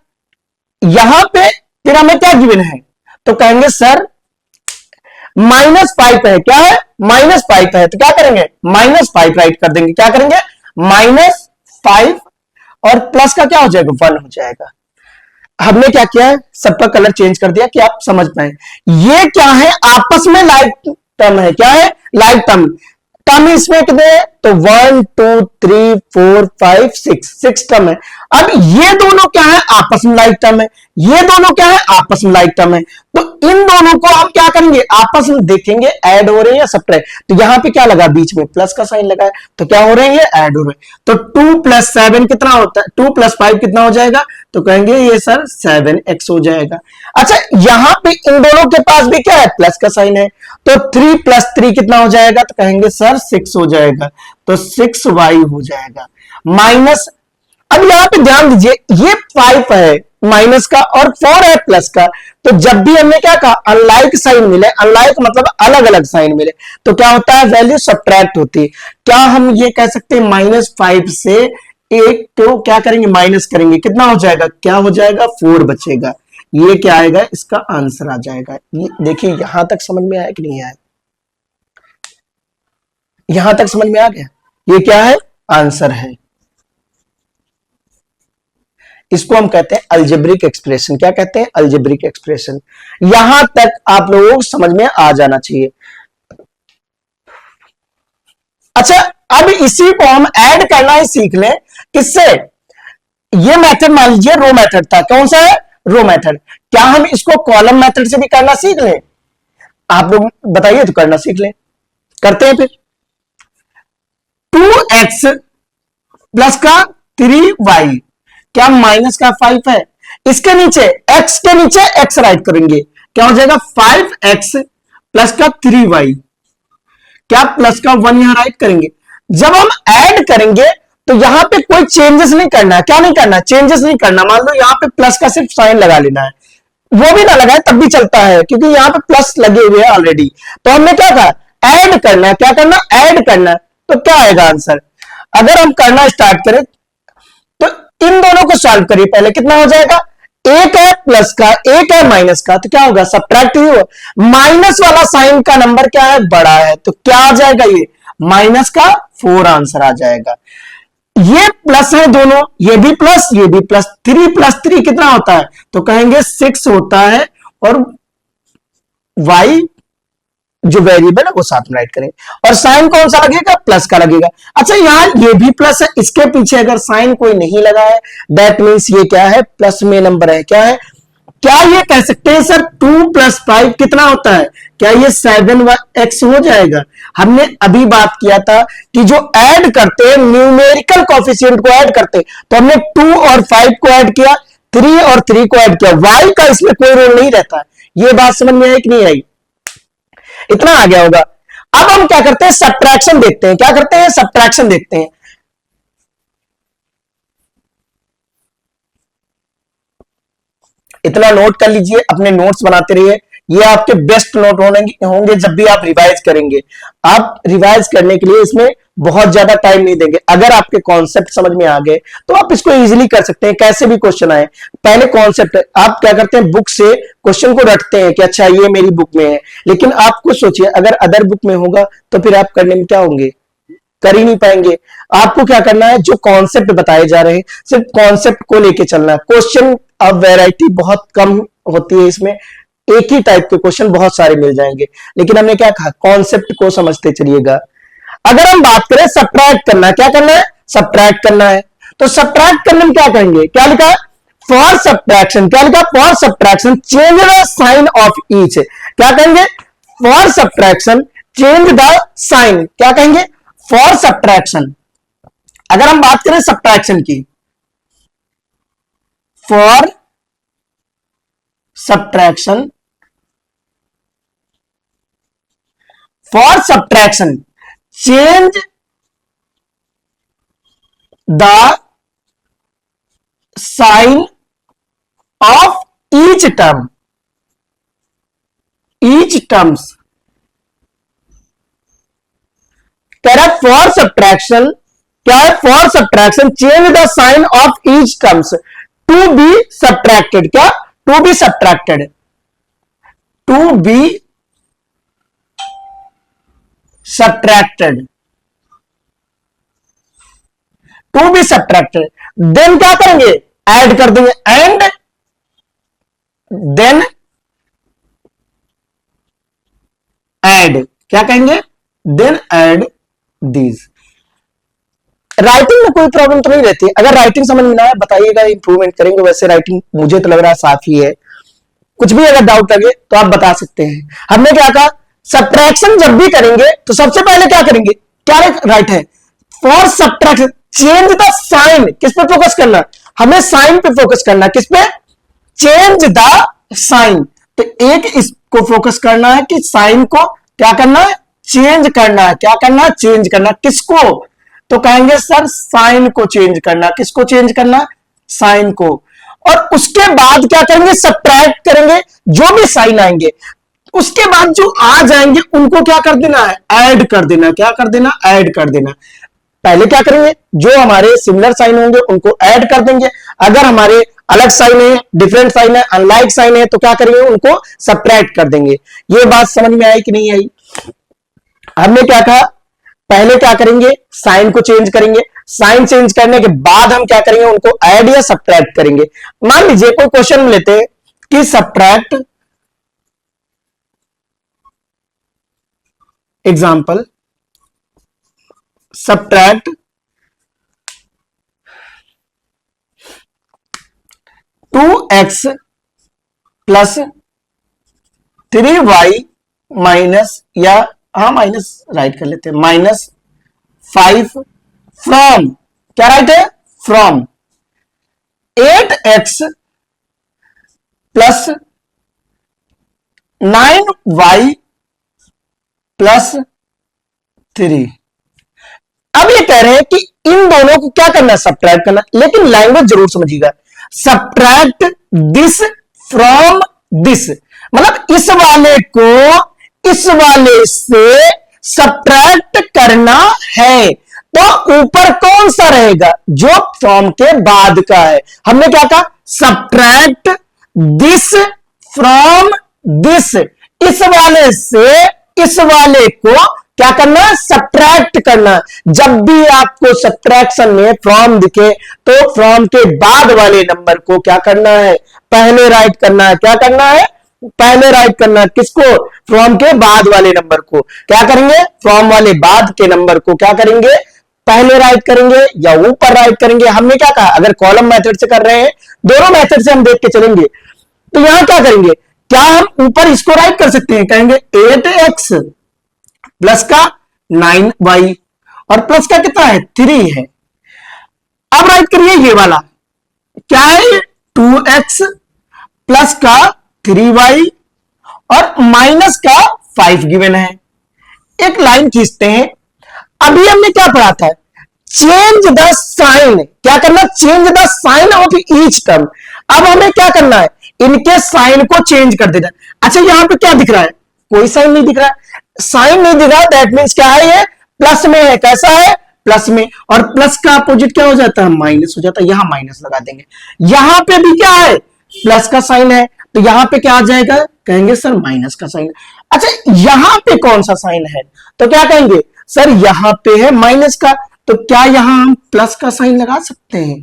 Speaker 1: यहां पे फिर हमें क्या गिवन है, तो कहेंगे सर -5 है, क्या है, -5 है, तो क्या करेंगे, -5 राइट कर देंगे, क्या करेंगे, -5 और प्लस का क्या हो जाएगा, 1 हो जाएगा। हमने क्या किया है, सबका कलर चेंज कर दिया कि आप समझ पाए। ये क्या है, आपस में लाइक टर्म है, क्या है, लाइक टर्म। टर्म इसमें कितने, तो 1 2 3 4 5 6 टर्म है। अब ये दोनों क्या है, आपस में लाइक टर्म है, ये दोनों क्या है, आपस में लाइक टर्म है, तो इन दोनों को हम क्या करेंगे, आपस में देखेंगे ऐड हो रहे हैं या सब्ट्रैक्ट। तो यहां पे क्या लगा, बीच में प्लस का साइन लगा है, तो क्या हो रहे हैं, ये ऐड हो रहे हैं। तो 2 + 7 कितना होता है, 2 + 5 कितना हो जाएगा, तो कहेंगे ये सर 7x हो जाएगा। अच्छा, यहां पे इन दोनों के पास भी क्या है, प्लस का साइन है, तो 3 + 3 कितना हो जाएगा, तो कहेंगे सर 6 हो जाएगा, तो 6y हो जाएगा। माइनस, अब यहां पे ध्यान दीजिए, ये 5 है माइनस का और 4 है प्लस का, तो जब भी हमने क्या कहा, अनलाइक साइन मिले, अनलाइक मतलब अलग अलग साइन मिले, तो क्या होता है, वैल्यू सब्ट्रैक्ट होती है। क्या हम ये कह सकते हैं, -5 से एक तो क्या करेंगे, माइनस करेंगे, कितना हो जाएगा, क्या हो जाएगा, 4 बचेगा। ये क्या आएगा, इसका आंसर आ जाएगा। ये देखिए, यहां तक समझ में आया कि नहीं आया, यहां तक समझ में आ गया, ये क्या है, आंसर है। इसको हम कहते हैं अलजेब्रिक एक्सप्रेशन। क्या कहते हैं, अलजेब्रिक एक्सप्रेशन। यहां तक आप लोगों को समझ में आ जाना चाहिए। अच्छा, अब इसी को हम ऐड करना ही सीख लें। इससे ये मेथड मान लीजिए रो मेथड था, कौन सा है, रो मेथड। क्या हम इसको कॉलम मेथड से भी करना सीख लें, आप लोग बताइए, तो करना सीख लें, करते हैं फिर। 2x प्लस का 3y, क्या माइनस का 5 है, इसके नीचे x के नीचे x राइट करेंगे, क्या हो जाएगा, 5x प्लस का 3y, क्या प्लस का 1 यहां राइट करेंगे। जब हम ऐड करेंगे तो यहां पे कोई चेंजेस नहीं करना है, क्या नहीं करना, चेंजेस नहीं करना। मान लो यहां पे प्लस का सिर्फ साइन लगा लेना है, वो भी ना लगाए तब भी चलता है, क्योंकि यहां पे प्लस लगे हुए हैं ऑलरेडी। तो हमने क्या कहा, ऐड करना है, क्या करना, ऐड करना है। तो क्या आएगा आंसर, अगर हम करना स्टार्ट करें तो इन दोनों को सॉल्व करिए पहले, कितना हो जाएगा, एक है प्लस का, एक है माइनस का, तो क्या होगा, सब्ट्रैक्ट ही होगा। माइनस वाला साइन का नंबर क्या है, बड़ा है, तो क्या आ जाएगा, ये माइनस का 4 आंसर आ जाएगा। ये प्लस है दोनों, ये भी प्लस, ये भी प्लस, 3 + 3 कितना होता है, तो कहेंगे 6 होता है, और y जो वेरिएबल है वो साथ में राइट करेंगे। और साइन कौन सा लगेगा, प्लस का लगेगा। अच्छा, यहां ये भी प्लस है, इसके पीछे अगर साइन कोई नहीं लगा है, दैट मीन्स ये क्या है, प्लस में नंबर है, क्या है, क्या ये कह सकते हैं सर 2 + 5 कितना होता है, क्या ये 7x हो जाएगा। हमने अभी बात किया था कि जो ऐड करते हैं, न्यूमेरिकल कोफिशिएंट को ऐड करते, तो हमने 2 और 5 को ऐड किया, 3 और 3 को ऐड किया, y का इसमें कोई रोल नहीं रहता। ये बात समझ में आई कि नहीं आई, इतना आ गया होगा। अब हम क्या करते हैं, सब्ट्रैक्शन देखते हैं, क्या करते हैं, सब्ट्रैक्शन देखते हैं। इतना नोट कर लीजिए, अपने नोट्स बनाते रहिए, ये आपके बेस्ट नोट होंगे जब भी आप रिवाइज करेंगे। आप रिवाइज करने के लिए इसमें बहुत ज्यादा टाइम नहीं देंगे। अगर आपके कॉन्सेप्ट समझ में आ गए तो आप इसको इजीली कर सकते हैं, कैसे भी क्वेश्चन आए। पहले कॉन्सेप्ट आप क्या करते हैं, बुक से क्वेश्चन को रटते हैं कि अच्छा ये मेरी बुक में है, लेकिन आप कुछ सोचिए, अगर अदर बुक में होगा तो फिर आप करने में क्या होंगे, कर ही नहीं पाएंगे। आपको क्या करना है, जो कॉन्सेप्ट बताए जा रहे हैं सिर्फ कॉन्सेप्ट को लेके चलना है। क्वेश्चन अब वैरायटी बहुत कम होती है, इसमें एक ही टाइप के क्वेश्चन बहुत सारे मिल जाएंगे, लेकिन हमने क्या कहा, कॉन्सेप्ट को समझते चलिएगा। अगर हम बात करें सब्ट्रैक्ट करना, क्या करना है, सब्ट्रैक्ट करना है, तो सब्ट्रैक्ट करने में क्या करेंगे, क्या लिखा है, फॉर सब्ट्रैक्शन, क्या लिखा, for subtraction change the sign of each, क्या कहेंगे, for subtraction change the sign, क्या कहेंगे, फॉर सब्ट्रैक्शन। अगर हम बात करें सब्ट्रैक्शन की, for subtraction, for subtraction change the sign of each term, each terms, कह रहा है फॉर सब्ट्रैक्शन, क्या है, for subtraction change the sign of each terms to be subtracted, क्या, to be subtracted, to be subtracted, to be subtracted. Then क्या करेंगे, ऐड कर देंगे, एंड देन ऐड, क्या कहेंगे, देन ऐड दीज। राइटिंग में कोई प्रॉब्लम तो नहीं रहती, अगर राइटिंग समझ में ना आए बताइएगा, इंप्रूवमेंट करेंगे। वैसे राइटिंग मुझे तो लग रहा है साफ ही है, कुछ भी अगर डाउट लगे तो आप बता सकते हैं। हमने क्या कहा, सब्ट्रैक्शन जब भी करेंगे तो सबसे पहले क्या करेंगे, क्या राइट है, for subtraction change the sign. किस पे फोकस करना, हमें साइन पे फोकस करना, किस पे, चेंज द साइन। तो एक इसको फोकस करना है कि साइन को क्या करना है, चेंज करना है। क्या करना है, चेंज करना। किसको, तो कहेंगे सर साइन को चेंज करना। किसको चेंज करना, साइन को। और उसके बाद क्या करेंगे, सब्ट्रैक्ट करेंगे, जो भी साइन आएंगे उसके बाद जो आ जाएंगे उनको क्या कर देना है, ऐड कर देना। क्या कर देना, ऐड कर देना। पहले क्या करेंगे, जो हमारे सिमिलर साइन होंगे उनको ऐड कर देंगे। अगर हमारे अलग साइन है, डिफरेंट साइन है, अनलाइक साइन है, तो क्या करेंगे, उनको सब्ट्रैक्ट कर देंगे। ये बात समझ में आई कि नहीं आई। हमने क्या कहा, पहले क्या करेंगे, साइन को चेंज करेंगे, साइन चेंज करने के बाद हम क्या करेंगे, उनको ऐड या सब्ट्रैक्ट करेंगे। मान लीजिए कोई क्वेश्चन लेते हैं कि subtract, example, subtract 2x plus 3y minus, या हाँ माइनस राइट कर लेते हैं, माइनस 5 फ्रॉम, क्या राइट है, from 8x plus 9y plus 3। अब ये कह रहे हैं कि इन दोनों को क्या करना है, सब्ट्रैक्ट करना। लेकिन लैंग्वेज जरूर समझिएगा, सब्ट्रैक्ट दिस फ्रॉम दिस, मतलब इस वाले को इस वाले से सब्ट्रैक्ट करना है। तो ऊपर कौन सा रहेगा, जो फ्रॉम के बाद का है। हमने क्या कहा, सब्ट्रैक्ट दिस फ्रॉम दिस, इस वाले से इस वाले को क्या करना है, सब्ट्रैक्ट करना। जब भी आपको सब्ट्रैक्शन में फ्रॉम दिखे तो फ्रॉम के बाद वाले नंबर को क्या करना है, पहले राइट करना है। क्या करना है, पहले राइट करना है। किसको, फ्रॉम के बाद वाले नंबर को क्या करेंगे, फ्रॉम वाले बाद के नंबर को क्या करेंगे, पहले राइट करेंगे या ऊपर राइट करेंगे। हमने क्या कहा, अगर कॉलम मेथड से कर रहे हैं, दोनों मेथड से हम देख के चलेंगे, तो यहां क्या करेंगे, क्या हम ऊपर इसको राइट कर सकते हैं, कहेंगे 8x प्लस का 9y और प्लस का कितना है, 3 है। अब राइट करिए ये वाला, क्या है, 2x प्लस का 3y और माइनस का 5 गिवन है। एक लाइन खींचते हैं। अभी हमने क्या पढ़ा था, चेंज द साइन। क्या करना, change the sign of each term. अब हमें क्या करना है, इनके साइन को चेंज कर देना। अच्छा यहां पे क्या दिख रहा है, कोई साइन नहीं दिख रहा है। साइन नहीं दिख रहा, दैट मीन्स क्या है, ये प्लस में है। कैसा है, प्लस में। और प्लस का अपोजिट क्या हो जाता है, माइनस हो जाता है। यहां माइनस लगा देंगे। यहां पे भी क्या है, प्लस का साइन है, तो यहां पे क्या आ जाएगा, कहेंगे सर माइनस का साइन। अच्छा यहां पे कौन सा साइन है, तो क्या कहेंगे, सर यहां पे है माइनस का, तो क्या यहां हम प्लस का साइन लगा सकते हैं।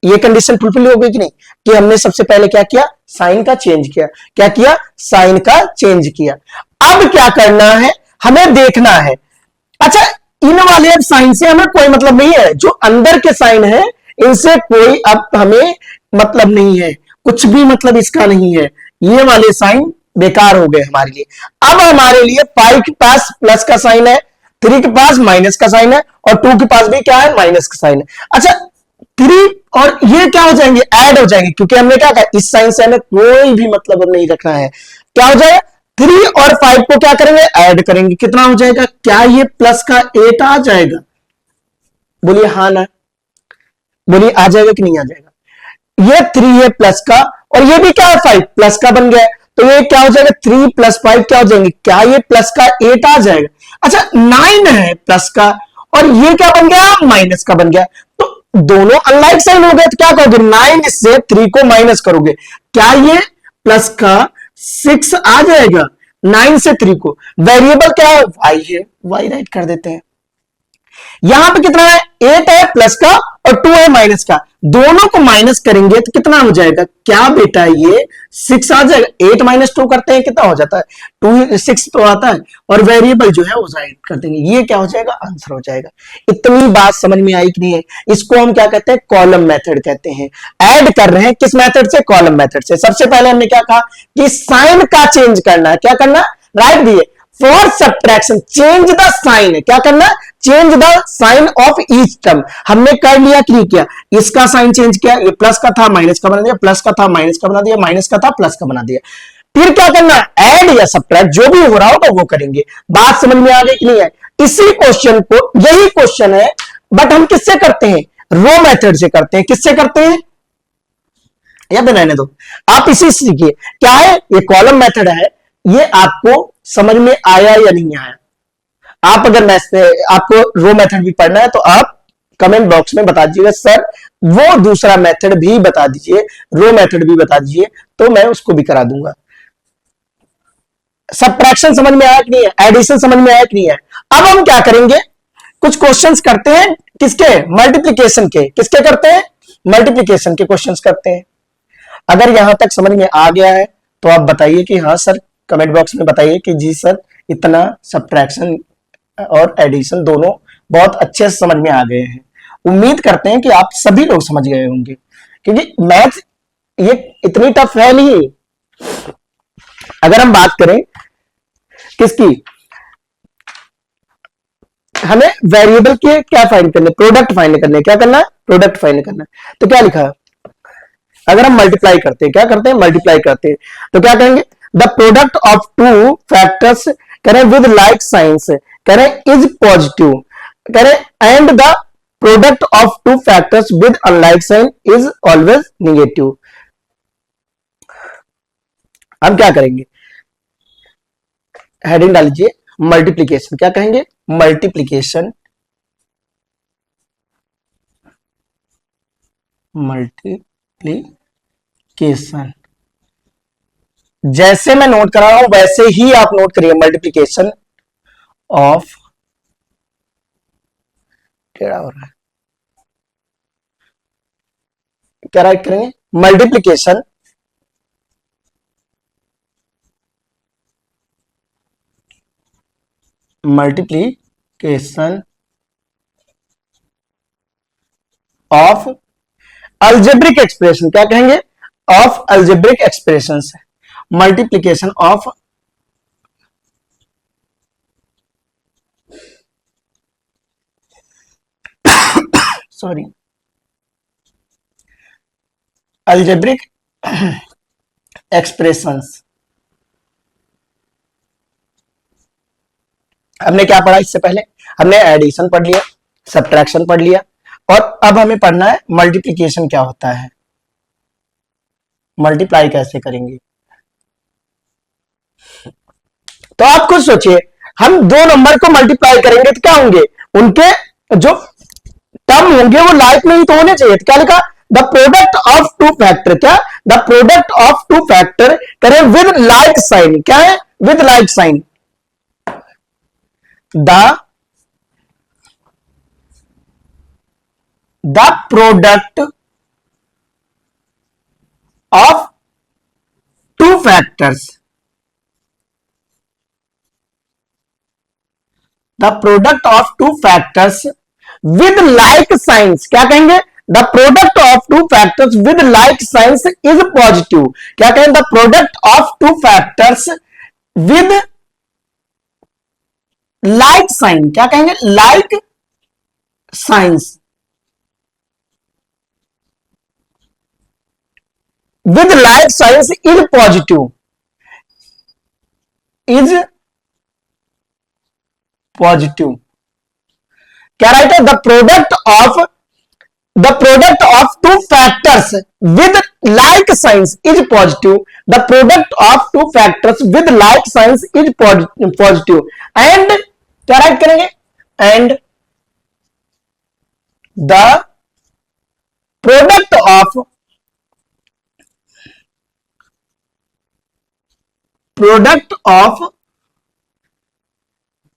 Speaker 1: ये कंडीशन फुलफिल हो गई कि नहीं, कि हमने सबसे पहले क्या किया, साइन का चेंज किया। क्या किया, साइन का चेंज किया। अब क्या करना है, हमें देखना है। अच्छा इन वाले अब साइन से हमें कोई मतलब नहीं है, जो अंदर के साइन है इनसे कोई अब हमें मतलब नहीं है, कुछ भी मतलब इसका नहीं है। ये वाले साइन बेकार हो गए हमारे लिए। अब हमारे लिए 5 के पास प्लस का साइन है, 3 के पास माइनस का साइन है और 2 के पास भी क्या है, माइनस का साइन है। अच्छा 3 और ये क्या हो जाएंगे, ऐड हो जाएंगे, क्योंकि हमने क्या कहा, इस साइन से हमें कोई भी मतलब नहीं रखना है। क्या हो जाएगा, 3 और 5 को क्या करेंगे, ऐड करेंगे। कितना हो जाएगा, क्या ये प्लस का 8 आ जाएगा, बोलिए हाँ ना, बोलिए आ जाएगा कि नहीं आ जाएगा। ये 3 है प्लस का और ये भी क्या है, 5 प्लस का बन गया। तो ये क्या हो जाएगा, 3 प्लस 5 क्या हो जाएंगे, क्या ये प्लस का 8 आ जाएगा। अच्छा 9 है प्लस का और ये क्या बन गया, माइनस का बन गया। तो दोनों अनलाइक साइन हो गए, तो क्या करोगे, 9 से 3 को माइनस करोगे, क्या ये प्लस का 6 आ जाएगा। 9 से 3 को, वेरिएबल क्या है, y है, y राइट कर देते हैं। यहां पे कितना है, 8 है प्लस का और 2 है माइनस का। दोनों को माइनस करेंगे तो कितना हो जाएगा, क्या बेटा ये 6 आ जाएगा। 8 माइनस 2 करते हैं कितना हो जाता है, 2 6 तो आता है, और वेरिएबल जो है वो साइड कर देंगे, ये क्या हो जाएगा, आंसर हो जाएगा। इतनी बात समझ में आई कि नहीं है। इसको हम क्या कहते हैं, कॉलम मेथड कहते हैं। ऐड कर रहे हैं किस मेथड से, कॉलम मेथड से। सबसे पहले हमने क्या कहा कि साइन का चेंज करना है, क्या करना, राइट दिए for subtraction change the sign, क्या करना, change the sign of each term. हमने कर लिया कि नहीं किया, इसका साइन चेंज किया, ये प्लस का था माइनस का बना दिया, प्लस का था माइनस का बना दिया, माइनस का था प्लस का बना दिया। फिर क्या करना, ऐड या सब्ट्रैक्ट जो भी हो रहा होगा वो करेंगे। बात समझ में आ गई कि नहीं है। इसी क्वेश्चन को, यही क्वेश्चन है, बट हम किससे करते हैं, रो मेथड से करते हैं। किससे करते हैं, याद रहने दो, आप इसी सीखिए। क्या है, ये कॉलम मेथड है। ये आपको समझ में आया या नहीं आया। आप अगर आपको रो मेथड भी पढ़ना है तो आप कमेंट बॉक्स में बता दीजिएगा, सर वो दूसरा मेथड भी बता दीजिए, रो मेथड भी बता दीजिए, तो मैं उसको भी करा दूंगा। सबट्रैक्शन समझ में आया कि नहीं है, एडिशन समझ में आया कि नहीं है। अब हम क्या करेंगे, कुछ क्वेश्चंस करते हैं, किसके, मल्टीप्लीकेशन के। किसके करते हैं, मल्टीप्लीकेशन के क्वेश्चंस करते हैं। अगर यहां तक समझ में आ गया है तो आप बताइए कि हाँ सर, कमेंट बॉक्स में बताइए कि जी सर इतना सब्ट्रैक्शन और एडिशन दोनों बहुत अच्छे से समझ में आ गए हैं। उम्मीद करते हैं कि आप सभी लोग समझ गए होंगे, क्योंकि मैथ ये इतनी टफ है नहीं। अगर हम बात करें किसकी, हमें वेरिएबल के क्या फाइंड करने, प्रोडक्ट फाइंड करने, क्या करना है, प्रोडक्ट फाइंड करना है। तो क्या लिखा है, अगर हम मल्टीप्लाई करते हैं, क्या करते हैं, मल्टीप्लाई करते हैं, तो क्या करेंगे, the product of two factors करें विद लाइक साइंस, करें इज पॉजिटिव, करें and the product of two factors with unlike sign is always negative. हम क्या करेंगे, हेडिंग डाल लीजिए मल्टीप्लीकेशन, क्या कहेंगे, मल्टीप्लीकेशन, मल्टीप्लीकेशन। जैसे मैं नोट कर रहा हूं वैसे ही आप नोट करिए, मल्टीप्लीकेशन ऑफ, टेढ़ा हो रहा है, क्या राइट करेंगे, multiplication multiplication of algebraic expression, क्या कहेंगे, of algebraic expression, multiplication of sorry algebraic expressions. हमने क्या पढ़ा इससे पहले, हमने एडिशन पढ़ लिया, सब्ट्रैक्शन पढ़ लिया, और अब हमें पढ़ना है मल्टीप्लीकेशन क्या होता है, मल्टीप्लाई कैसे करेंगे। तो आप खुद सोचिए, हम दो नंबर को मल्टीप्लाई करेंगे तो क्या होंगे, उनके जो टर्म होंगे वो लाइक में ही तो होने चाहिए। तो क्या लिखा, the product of two factor, क्या, the product of two factor करें विद लाइक साइन, क्या है, with like sign, the product of two factors, the product of two factors with like signs, क्या कहेंगे, the product of two factors with like signs is positive, क्या कहेंगे, the product of two factors with like sign, क्या कहेंगे, like signs, with like signs is positive, is positive, क्या राइट है, the product of two factors with like signs is positive, the product of two factors with like signs is positive, and क्या राइट करेंगे, and the product of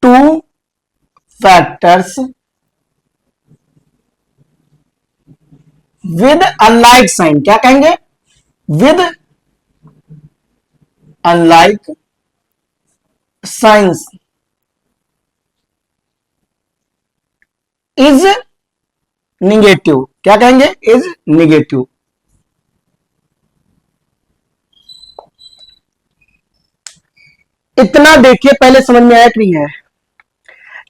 Speaker 1: two factors with unlike sign, क्या कहेंगे, with unlike signs is negative, क्या कहेंगे, इज निगेटिव। इतना देखिए पहले समझ में आया कि नहीं है।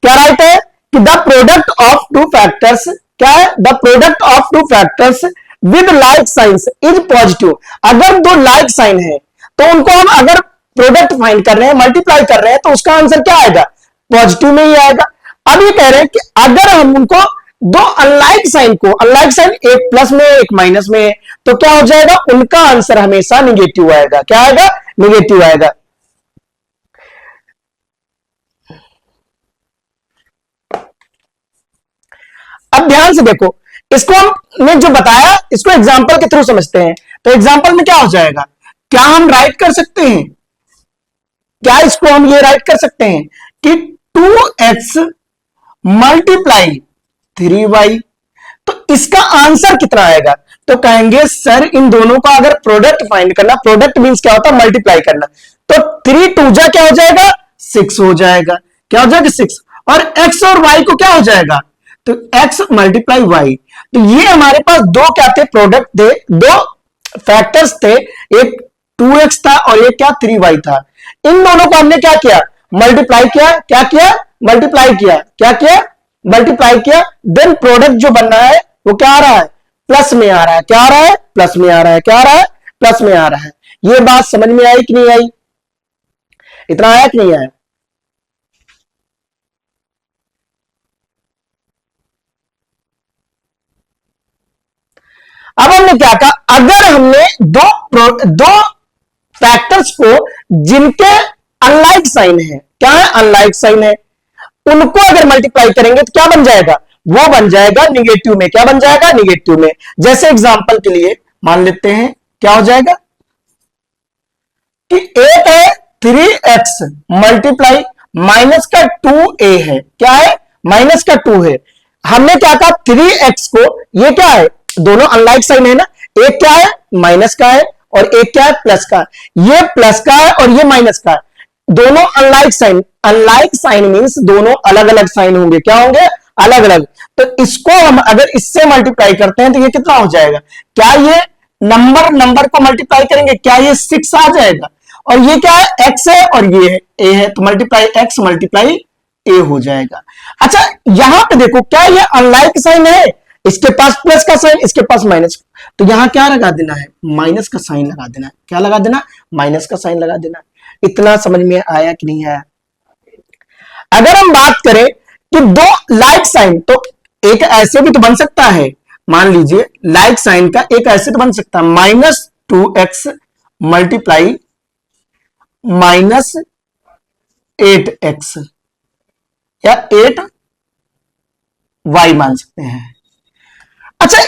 Speaker 1: क्या राइट है कि the product of two factors, क्या है, the product of two factors with like signs is positive. अगर दो लाइक साइन है तो उनको हम अगर प्रोडक्ट फाइंड कर रहे हैं, मल्टीप्लाई कर रहे हैं, तो उसका आंसर क्या आएगा, पॉजिटिव में ही आएगा। अब ये कह रहे हैं कि अगर हम उनको दो अनलाइक साइन को, अनलाइक साइन एक प्लस में एक माइनस में है, तो क्या हो जाएगा, उनका आंसर हमेशा निगेटिव आएगा। क्या आएगा, निगेटिव आएगा। अब ध्यान से देखो, इसको हमने जो बताया इसको एग्जांपल के थ्रू समझते हैं। तो एग्जांपल में क्या हो जाएगा, क्या हम राइट कर सकते हैं, क्या इसको हम ये राइट कर सकते हैं कि 2x मल्टीप्लाई 3y, तो इसका आंसर कितना आएगा। तो कहेंगे सर इन दोनों का अगर प्रोडक्ट फाइंड करना, प्रोडक्ट मींस क्या होता है, मल्टीप्लाई करना, तो 3 2 जा क्या हो जाएगा, 6 हो जाएगा। क्या हो जाएगा, 6। और x और y को क्या हो जाएगा, तो x मल्टीप्लाई y। तो ये हमारे पास दो क्या थे, प्रोडक्ट थे, दो फैक्टर्स थे, एक 2x था और एक क्या 3y था। इन दोनों को हमने क्या किया, मल्टीप्लाई किया, क्या किया, मल्टीप्लाई किया, क्या किया, मल्टीप्लाई किया। देन प्रोडक्ट जो बन रहा है वो क्या आ रहा है, प्लस में आ रहा है। क्या आ रहा है, प्लस में आ रहा है। क्या आ रहा है, प्लस में आ रहा है। ये बात समझ में आई कि नहीं आई, इतना आया कि नहीं आया। अब हमने क्या कहा, अगर हमने दो फैक्टर्स को जिनके अनलाइक साइन है, क्या है, अनलाइक साइन है, उनको अगर मल्टीप्लाई करेंगे तो क्या बन जाएगा, वो बन जाएगा निगेटिव में। क्या बन जाएगा, निगेटिव में। जैसे एग्जांपल के लिए मान लेते हैं, क्या हो जाएगा कि एक है 3x मल्टीप्लाई माइनस का 2a है। क्या है, माइनस का 2 है। हमने क्या कहा, 3x को, ये क्या है, दोनों अनलाइक साइन है ना, एक क्या है, माइनस का है और एक क्या है, प्लस का। ये प्लस का है और ये माइनस का है, दोनों unlike sign. Unlike sign means दोनों अलग अलग साइन होंगे। क्या होंगे, अलग अलग। तो इसको हम अगर इससे मल्टीप्लाई करते हैं तो ये कितना हो जाएगा, क्या ये नंबर को मल्टीप्लाई करेंगे, क्या ये 6 आ जाएगा। और ये क्या है, x है और ये a है, तो मल्टीप्लाई x मल्टीप्लाई a हो जाएगा। अच्छा यहां पे देखो, क्या ये अनलाइक साइन है, इसके पास प्लस का साइन, इसके पास माइनस, तो यहां क्या लगा देना है, माइनस का साइन लगा देना है। क्या लगा देना, माइनस का साइन लगा देना। इतना समझ में आया कि नहीं आया। अगर हम बात करें कि दो लाइक साइन, तो एक ऐसे भी तो बन सकता है, मान लीजिए लाइक साइन का एक ऐसे तो बन सकता है, -2x मल्टीप्लाई -8x या 8y मान सकते हैं। अच्छा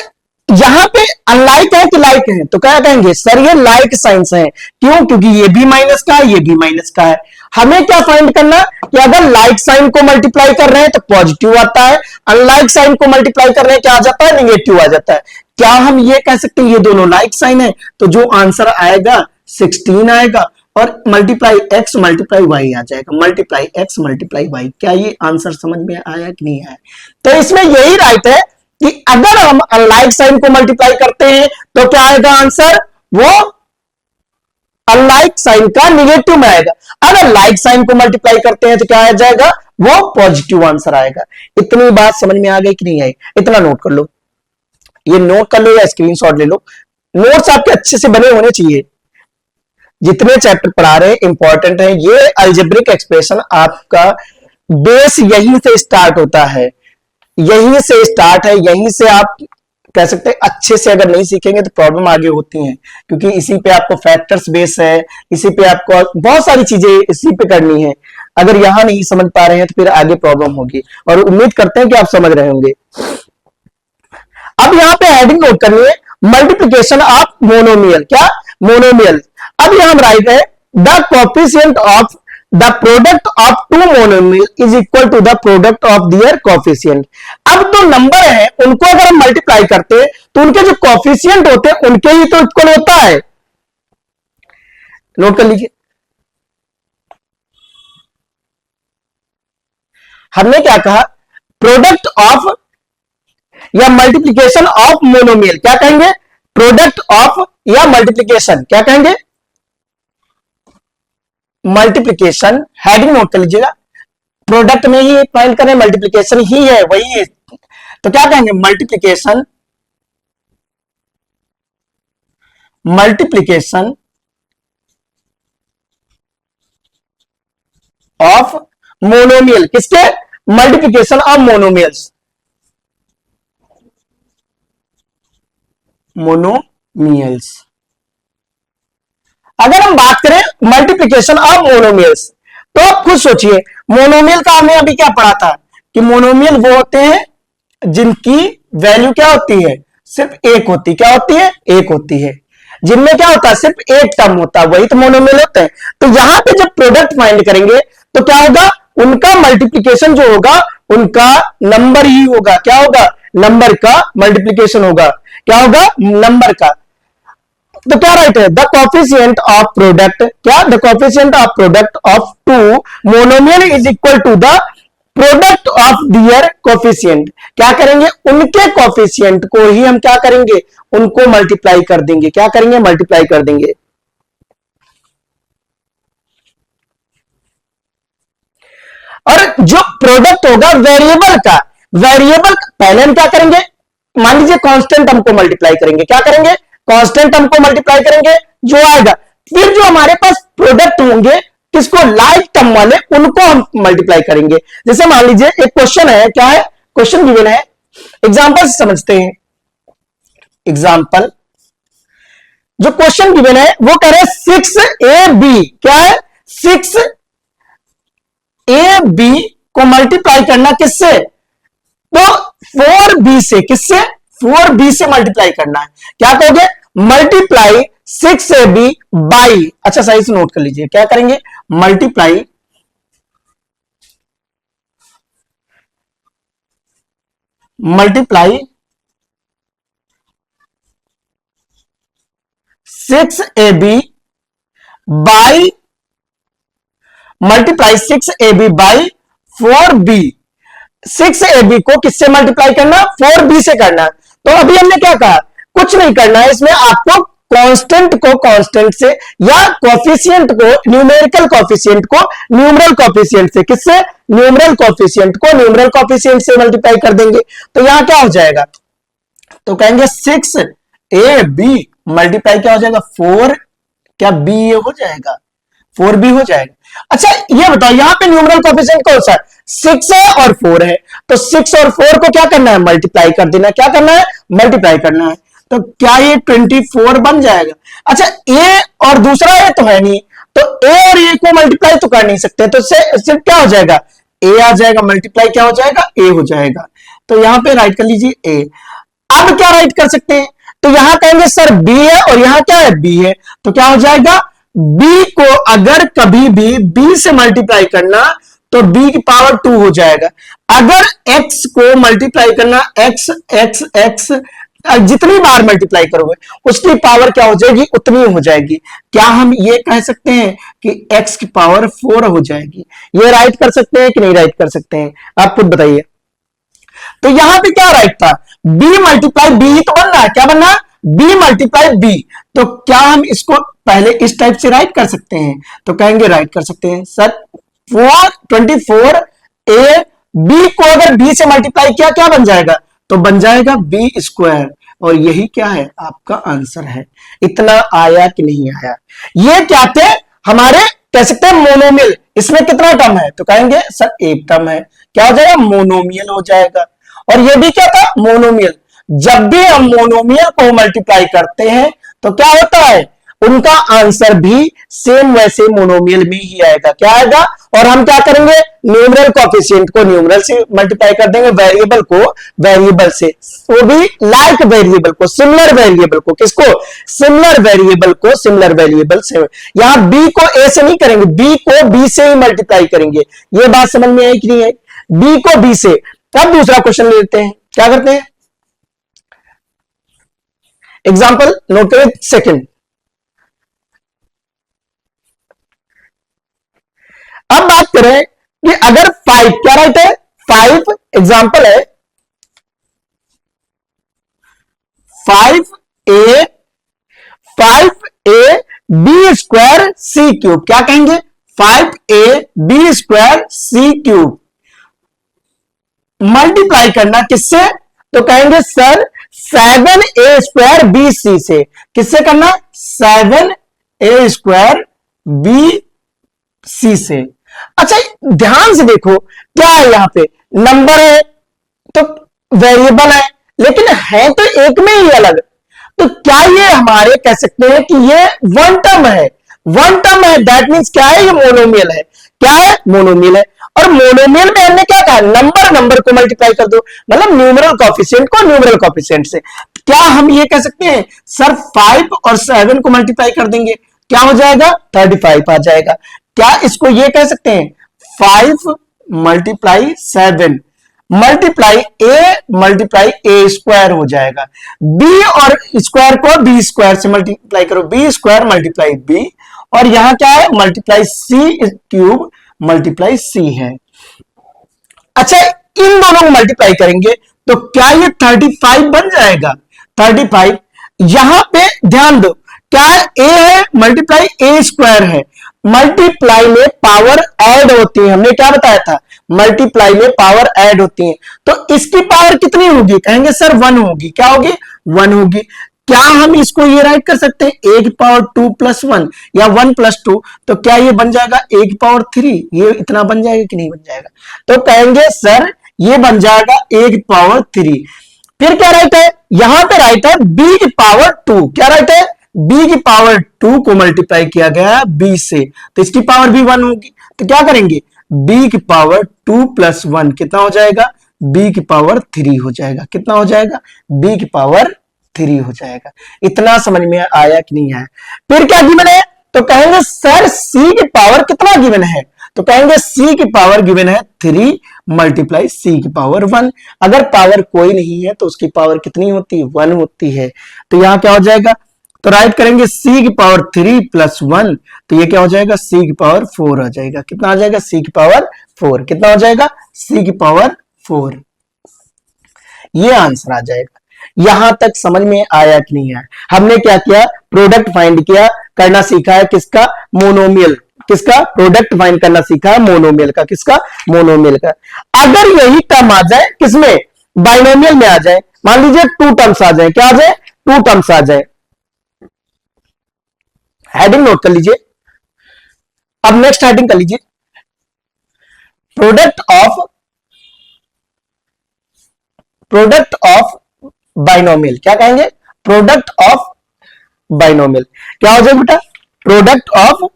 Speaker 1: यहां पे अनलाइक है कि लाइक है, तो क्या कहेंगे, सर ये लाइक साइंस है। क्यों, क्योंकि ये भी माइनस का है, ये भी माइनस का है। हमें क्या फाइंड करना कि अगर लाइक साइन को मल्टीप्लाई कर रहे हैं तो पॉजिटिव आता है, अनलाइक साइन को मल्टीप्लाई कर रहे हैं क्या आ जाता है, निगेटिव आ जाता है। क्या हम ये कह सकते हैं ये दोनों लाइक साइन है, तो जो आंसर आएगा 16 आएगा और मल्टीप्लाई x मल्टीप्लाई y आ जाएगा, मल्टीप्लाई x मल्टीप्लाई y। क्या ये आंसर समझ में आया कि नहीं आया। तो इसमें यही राइट है कि अगर हम अनलाइक साइन को मल्टीप्लाई करते हैं तो क्या आएगा आंसर, वो अनलाइक साइन का निगेटिव में आएगा। अगर लाइक साइन को मल्टीप्लाई करते हैं तो क्या आ जाएगा, वो पॉजिटिव आंसर आएगा। इतनी बात समझ में आ गई कि नहीं आई, इतना नोट कर लो, ये नोट कर लो या स्क्रीनशॉट ले लो। नोट्स आपके अच्छे से बने होने चाहिए, जितने चैप्टर पढ़ा रहे हैं इंपॉर्टेंट है। ये अलजेब्रिक एक्सप्रेशन आपका बेस यहीं से स्टार्ट होता है, यहीं से स्टार्ट है, यहीं से आप कह सकते हैं अच्छे से अगर नहीं सीखेंगे तो प्रॉब्लम आगे होती है, क्योंकि इसी पे आपको फैक्टर्स बेस है, इसी पे आपको बहुत सारी चीजें इसी पे करनी है। अगर यहां नहीं समझ पा रहे हैं तो फिर आगे प्रॉब्लम होगी, और उम्मीद करते हैं कि आप समझ रहे होंगे। अब यहां पे हेडिंग नोट करनी है, मल्टीप्लीकेशन ऑफ मोनोमियल। क्या, मोनोमियल। अब यहां हम राइट है the coefficient of the product of two monomial is equal to the product of their coefficient. अब दो नंबर है उनको अगर हम मल्टीप्लाई करते हैं तो उनके जो कोफिशिएंट होते हैं उनके ही तो इक्वल होता है। नोट कर लीजिए, हमने क्या कहा, प्रोडक्ट ऑफ या मल्टीप्लीकेशन ऑफ मोनोमियल, क्या कहेंगे, प्रोडक्ट ऑफ या मल्टीप्लीकेशन, क्या कहेंगे, मल्टीप्लीकेशन। हेडिंग नोट कर लीजिएगा, प्रोडक्ट में ही फाइंड करें, मल्टीप्लीकेशन ही है, वही है, तो क्या कहेंगे, मल्टीप्लीकेशन, मल्टीप्लीकेशन ऑफ मोनोमियल, किसके, मल्टीप्लीकेशन ऑफ मोनोमियल्स, मोनोमियल्स। अगर हम बात करें मल्टीप्लीकेशन ऑफ मोनोमियल्स तो आप खुद सोचिए, मोनोमियल का हमने अभी क्या पढ़ा था कि मोनोमियल वो होते हैं जिनकी वैल्यू क्या होती है, सिर्फ एक होती, क्या होती है, एक होती है, जिनमें क्या होता है, सिर्फ एक टर्म होता है, वही तो मोनोमियल होते हैं। तो यहां पे जब प्रोडक्ट फाइंड करेंगे तो क्या होगा, उनका मल्टीप्लीकेशन जो होगा उनका नंबर ही होगा, क्या होगा, नंबर का मल्टीप्लीकेशन होगा, क्या होगा, नंबर का। तो क्या राइट है, द कोफिशिएंट ऑफ प्रोडक्ट, क्या, the coefficient of product of two monomial is equal to the product of their coefficient. क्या करेंगे, उनके कोफिशिएंट को ही हम क्या करेंगे, उनको मल्टीप्लाई कर देंगे, क्या करेंगे, मल्टीप्लाई कर देंगे। और जो प्रोडक्ट होगा वेरिएबल का, वेरिएबल पहले हम क्या करेंगे, मान लीजिए कांस्टेंट टर्म को मल्टीप्लाई करेंगे, क्या करेंगे, कांस्टेंट टर्म को मल्टीप्लाई करेंगे, जो आएगा, फिर जो हमारे पास प्रोडक्ट होंगे किसको, लाइक टर्म वाले, उनको हम मल्टीप्लाई करेंगे। जैसे मान लीजिए एक क्वेश्चन है, क्या है, क्वेश्चन गिवन है, एग्जांपल से समझते हैं। एग्जांपल, जो क्वेश्चन गिवन है वो कह रहे हैं 6ab, क्या है, 6ab को मल्टीप्लाई करना किससे, तो 4b से, किससे, 4b से मल्टीप्लाई करना है। क्या कहोगे, मल्टीप्लाई 6ab बाई, अच्छा सही से नोट कर लीजिए, क्या करेंगे, multiply 6ab by, multiply 6ab by 4b। 6ab को किससे मल्टीप्लाई करना, 4b से करना। तो अभी हमने क्या कहा, कुछ नहीं करना है इसमें, आपको कांस्टेंट को कांस्टेंट से या कोफिशिएंट को, न्यूमेरिकल कोफिशिएंट को न्यूमरल कोफिशिएंट से, किससे, न्यूमरल कोफिशिएंट को न्यूमरल कोफिशिएंट से मल्टीप्लाई कर देंगे। तो यहां क्या हो जाएगा, तो कहेंगे 6ab मल्टीप्लाई क्या हो जाएगा, 4, क्या b हो जाएगा, 4b हो जाएगा। अच्छा ये बताओ, यहां पे न्यूमरल कोफिशिएंट कौन सा है, 6 है और 4 है, तो 6 और 4 को क्या करना है, मल्टीप्लाई कर देना, क्या करना है, मल्टीप्लाई करना है। तो क्या ये 24 बन जाएगा। अच्छा ए और दूसरा ए तो है नहीं, तो ए और ए को मल्टीप्लाई तो कर नहीं सकते, तो सिर्फ क्या हो जाएगा, ए आ जाएगा, मल्टीप्लाई क्या हो जाएगा, ए हो जाएगा। तो यहां पे राइट कर लीजिए ए। अब क्या राइट कर सकते हैं, तो यहां कहेंगे सर बी है और यहां क्या है, बी है, तो क्या हो जाएगा, b को अगर कभी भी b से मल्टीप्लाई करना तो b की पावर 2 हो जाएगा। अगर x को मल्टीप्लाई करना, x x x जितनी बार मल्टीप्लाई करोगे उसकी पावर क्या हो जाएगी, उतनी हो जाएगी। क्या हम ये कह सकते हैं कि x की पावर 4 हो जाएगी, ये राइट कर सकते हैं कि नहीं राइट कर सकते हैं, आप खुद बताइए। तो यहां पे क्या राइट था, b मल्टीप्लाई b ही तो बनना है, क्या बनना है, b मल्टीप्लाई b। तो क्या हम इसको पहले इस टाइप से राइट कर सकते हैं, तो कहेंगे राइट कर सकते हैं सर 24 a b को अगर b से मल्टीप्लाई किया क्या बन जाएगा, तो बन जाएगा b स्क्वायर, और यही क्या है आपका आंसर है। इतना आया कि नहीं आया, ये क्या थे हमारे, कह सकते हैं मोनोमियल। इसमें कितना टर्म है, तो कहेंगे सर एक टर्म है, क्या हो जाएगा, मोनोमियल हो जाएगा। और ये भी क्या था, मोनोमियल। जब भी हम मोनोमियल को मल्टीप्लाई करते हैं तो क्या होता है, उनका आंसर भी सेम वैसे मोनोमियल में ही आएगा। क्या आएगा? और हम क्या करेंगे, न्यूमरल कोफिशिएंट को न्यूमरल से मल्टीप्लाई कर देंगे, वेरिएबल को वेरिएबल से, वो भी लाइक वेरिएबल को, सिमिलर वेरिएबल को, किसको? सिमिलर वेरिएबल को सिमिलर वेरिएबल से। यहां बी को ए से नहीं करेंगे, बी को बी से ही मल्टीप्लाई करेंगे। ये बात समझ में आई कि नहीं आई? बी को बी से। अब दूसरा क्वेश्चन लेते हैं, क्या करते हैं, एग्जाम्पल नोट करें सेकंड। अब बात करें कि अगर 5, क्या राइट है, 5 एग्जाम्पल है 5a 5a बी स्क्वायर सी क्यूब। क्या कहेंगे? 5a बी स्क्वायर सी क्यूब मल्टीप्लाई करना किससे? तो कहेंगे sir 7a square B C से। किससे करना? 7a स्क्वायर बी सी से। अच्छा ध्यान से देखो, क्या है यहां पे, नंबर है तो वेरिएबल है, लेकिन है तो एक में ही अलग। तो क्या ये हमारे कह सकते हैं कि ये वन टर्म है? वन टर्म है, दैट मींस क्या है, ये मोनोमियल है। क्या है? मोनोमियल है। और मोनोमियल में हमने क्या कहा, नंबर नंबर को मल्टीप्लाई कर दो, मतलब न्यूमरल कोफिशिएंट को न्यूमरल कोफिशिएंट से। क्या हम ये कह सकते हैं सर 5 और 7 को मल्टीप्लाई कर देंगे, क्या हो जाएगा? 35 आ जाएगा। क्या इसको ये कह सकते हैं 5 मल्टीप्लाई 7 मल्टीप्लाई ए स्क्वायर हो जाएगा। बी और स्क्वायर को बी स्क्वायर से मल्टीप्लाई करो, बी स्क्वायर मल्टीप्लाई बी, और यहां क्या है, multiply C cube multiply C है। अच्छा इन दोनों को मल्टीप्लाई करेंगे तो क्या ये 35 बन जाएगा? 35। यहां पे ध्यान दो, क्या ए है मल्टीप्लाई ए स्क्वायर है, मल्टीप्लाई में पावर ऐड होती है, हमने क्या बताया था, मल्टीप्लाई में पावर ऐड होती है। तो इसकी पावर कितनी होगी? कहेंगे सर 1 होगी। क्या होगी? 1 होगी। क्या हम इसको ये राइट कर सकते हैं a की पावर 2 प्लस 1 या 1 प्लस 2? तो क्या ये बन जाएगा a की पावर 3? ये इतना बन जाएगा कि नहीं बन जाएगा? तो कहेंगे सर ये बन जाएगा a की पावर 3। फिर क्या राइट है, यहां पे राइट है b की पावर 2। क्या राइट है? b की पावर 2 को मल्टीप्लाई किया गया है b से, तो इसकी पावर भी 1 होगी। तो क्या करेंगे, b की पावर 2 प्लस 1 कितना हो जाएगा? b की पावर 3 हो जाएगा। कितना हो जाएगा? b की पावर 3 हो जाएगा। इतना समझ में आया कि नहीं आया? फिर क्या गिवन है? तो कहेंगे सर c की पावर कितना गिवन है? तो कहेंगे c की पावर गिवन है 3 मल्टीप्लाई c की पावर 1। अगर पावर कोई नहीं है तो उसकी पावर कितनी होती है? 1 होती है। तो यहां क्या हो जाएगा, तो राइट करेंगे c की पावर 3 प्लस 1, तो ये क्या हो जाएगा, c की पावर 4 आ जाएगा। कितना आ जाएगा? c की पावर 4। कितना हो जाएगा? c की पावर 4। ये आंसर आ जाएगा। यहां तक समझ में आया कि नहीं आया? हमने क्या किया, प्रोडक्ट फाइंड किया, करना सीखा है किसका? मोनोमियल। किसका? प्रोडक्ट फाइंड करना सीखा है मोनोमियल का। किसका? मोनोमियल का। अगर यही टर्म आ जाए किसमें, बाइनोमियल में आ जाए, मान लीजिए 2 टर्म्स आ जाए, क्या आ जाए? 2 टर्म्स आ जाए। हेडिंग नोट कर लीजिए। अब नेक्स्ट हेडिंग कर लीजिए, प्रोडक्ट ऑफ बाइनोमियल। क्या कहेंगे? Product of binomial. क्या हो जाएगा बेटा? प्रोडक्ट ऑफ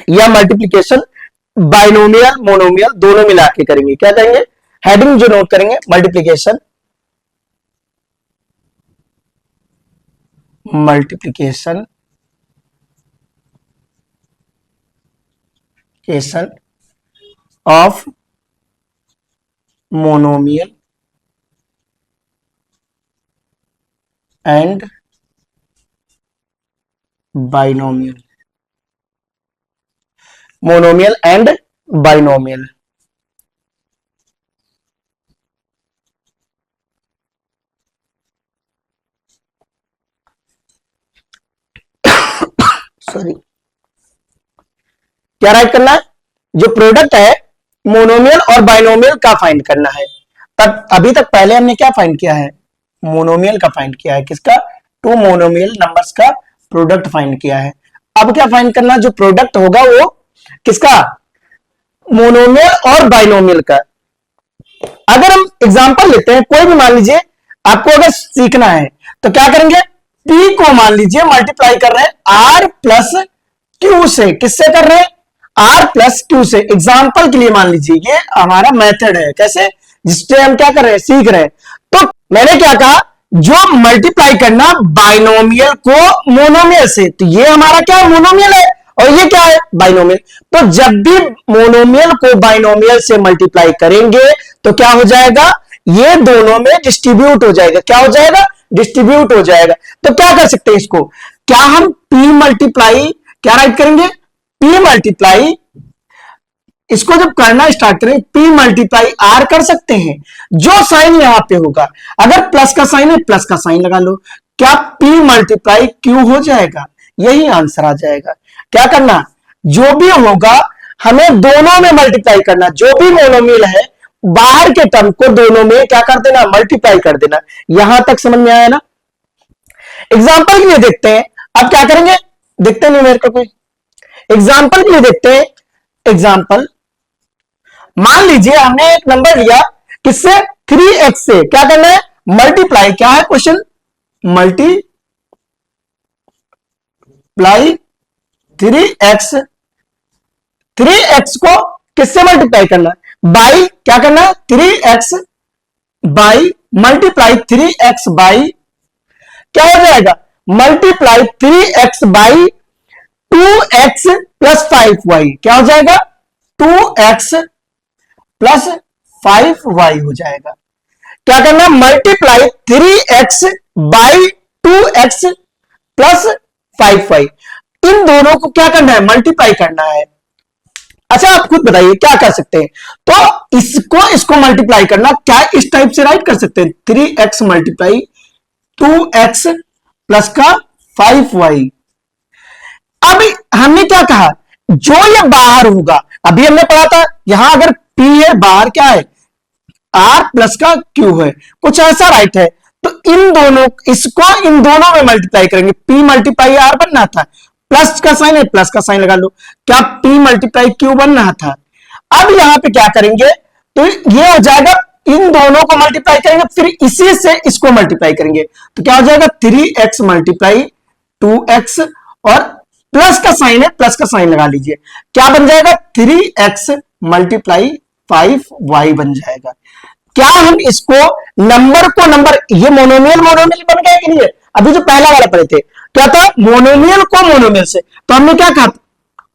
Speaker 1: या मल्टीप्लीकेशन बाइनोमियल मोनोमियल दोनों मिला के करेंगे। क्या कहेंगे? हेडिंग जो नोट करेंगे, multiplication of monomial and binomial. Monomial and binomial. Sorry, क्या राइट करना है? जो प्रोडक्ट है मोनोमियल और बाइनोमियल का फाइंड करना है। तब अभी तक पहले हमने क्या फाइंड किया है? मोनोमियल का फाइंड किया है। किसका? 2 मोनोमियल नंबर्स का प्रोडक्ट फाइंड किया है। अब क्या फाइंड करना? जो प्रोडक्ट होगा वो किसका? मोनोमियल और बाइनोमियल का। अगर हम एग्जांपल लेते हैं, कोई भी मान लीजिए आपको अगर सीखना है तो क्या करेंगे, P को मान लीजिए मल्टीप्लाई कर रहे हैं R प्लस Q से। किससे कर रहे हैं? R प्लस Q से। एग्जाम्पल के लिए मान लीजिए ये हमारा मेथड है, कैसे, जिससे हम क्या कर रहे हैं, सीख रहे हैं। तो मैंने क्या कहा, जो मल्टीप्लाई करना बाइनोमियल को मोनोमियल से, तो ये हमारा क्या मोनोमियल है और ये क्या है, बाइनोमियल। तो जब भी मोनोमियल को बाइनोमियल से मल्टीप्लाई करेंगे तो क्या हो जाएगा, ये दोनों में डिस्ट्रीब्यूट हो जाएगा। क्या हो जाएगा, डिस्ट्रीब्यूट हो जाएगा। तो क्या कर सकते हैं इसको, क्या हम P मल्टीप्लाई क्या राइट करेंगे, P मल्टीप्लाई, इसको जब करना स्टार्ट करें P मल्टीप्लाई R कर सकते हैं। जो साइन यहां पे होगा, अगर प्लस का साइन है प्लस का साइन लगा लो, क्या P मल्टीप्लाई Q हो जाएगा, यही आंसर आ जाएगा। क्या करना, जो भी होगा हमें दोनों में मल्टीप्लाई करना, जो भी मोनोमियल है बाहर के टर्म को दोनों में क्या कर देना, मल्टीप्लाई कर देना। यहां तक समझ में आया ना। एग्जाम्पल के लिए देखते हैं, अब क्या करेंगे, देखते नहीं मेरे को कोई एग्जाम्पल के लिए देखते हैं। एग्जाम्पल, मान लीजिए हमने एक नंबर लिया, किससे, 3x से। क्या करना है, मल्टीप्लाई, क्या है क्वेश्चन, मल्टीप्लाई 3x, 3x को किससे मल्टीप्लाई करना, बाई, क्या करना है, 3x by, multiply 3x by, क्या हो जाएगा, multiply 3x by 2x plus 5y, क्या हो जाएगा, 2x प्लस 5y हो जाएगा। क्या करना, multiply 3x by 2x plus 5y, इन दोनों को क्या करना है, मल्टीप्लाई करना है। अच्छा आप खुद बताइए क्या कर सकते हैं, तो इसको मल्टीप्लाई करना, क्या इस टाइप से राइट कर सकते हैं, 3x मल्टीप्लाई 2x प्लस का 5y। अब हमने क्या कहा, जो ये बाहर होगा, अभी हमने पढ़ा था यहां अगर P है, बाहर क्या है, R प्लस का Q है, कुछ ऐसा राइट है। तो इन दोनों, इसको इन दोनों में मल्टीप्लाई करेंगे, P मल्टीप्लाई R बनना था, प्लस का साइन है प्लस का साइन लगा लो, क्या P मल्टीप्लाई Q बन रहा था। अब यहां पे क्या करेंगे, तो ये हो जाएगा, इन दोनों को मल्टीप्लाई करेंगे, फिर इसी से इसको मल्टीप्लाई करेंगे, तो क्या हो जाएगा, 3x मल्टीप्लाई 2x, और प्लस का साइन है प्लस का साइन लगा लीजिए, क्या बन जाएगा, 3x मल्टीप्लाई 5y बन जाएगा। क्या हम इसको नंबर को नंबर, ये मोनोमियल मोनोमियल बन गया कि नहीं है, अभी जो पहला वाला पढ़े थे क्या था, मोनोमियल को मोनोमियल से, तो हमने क्या कहा,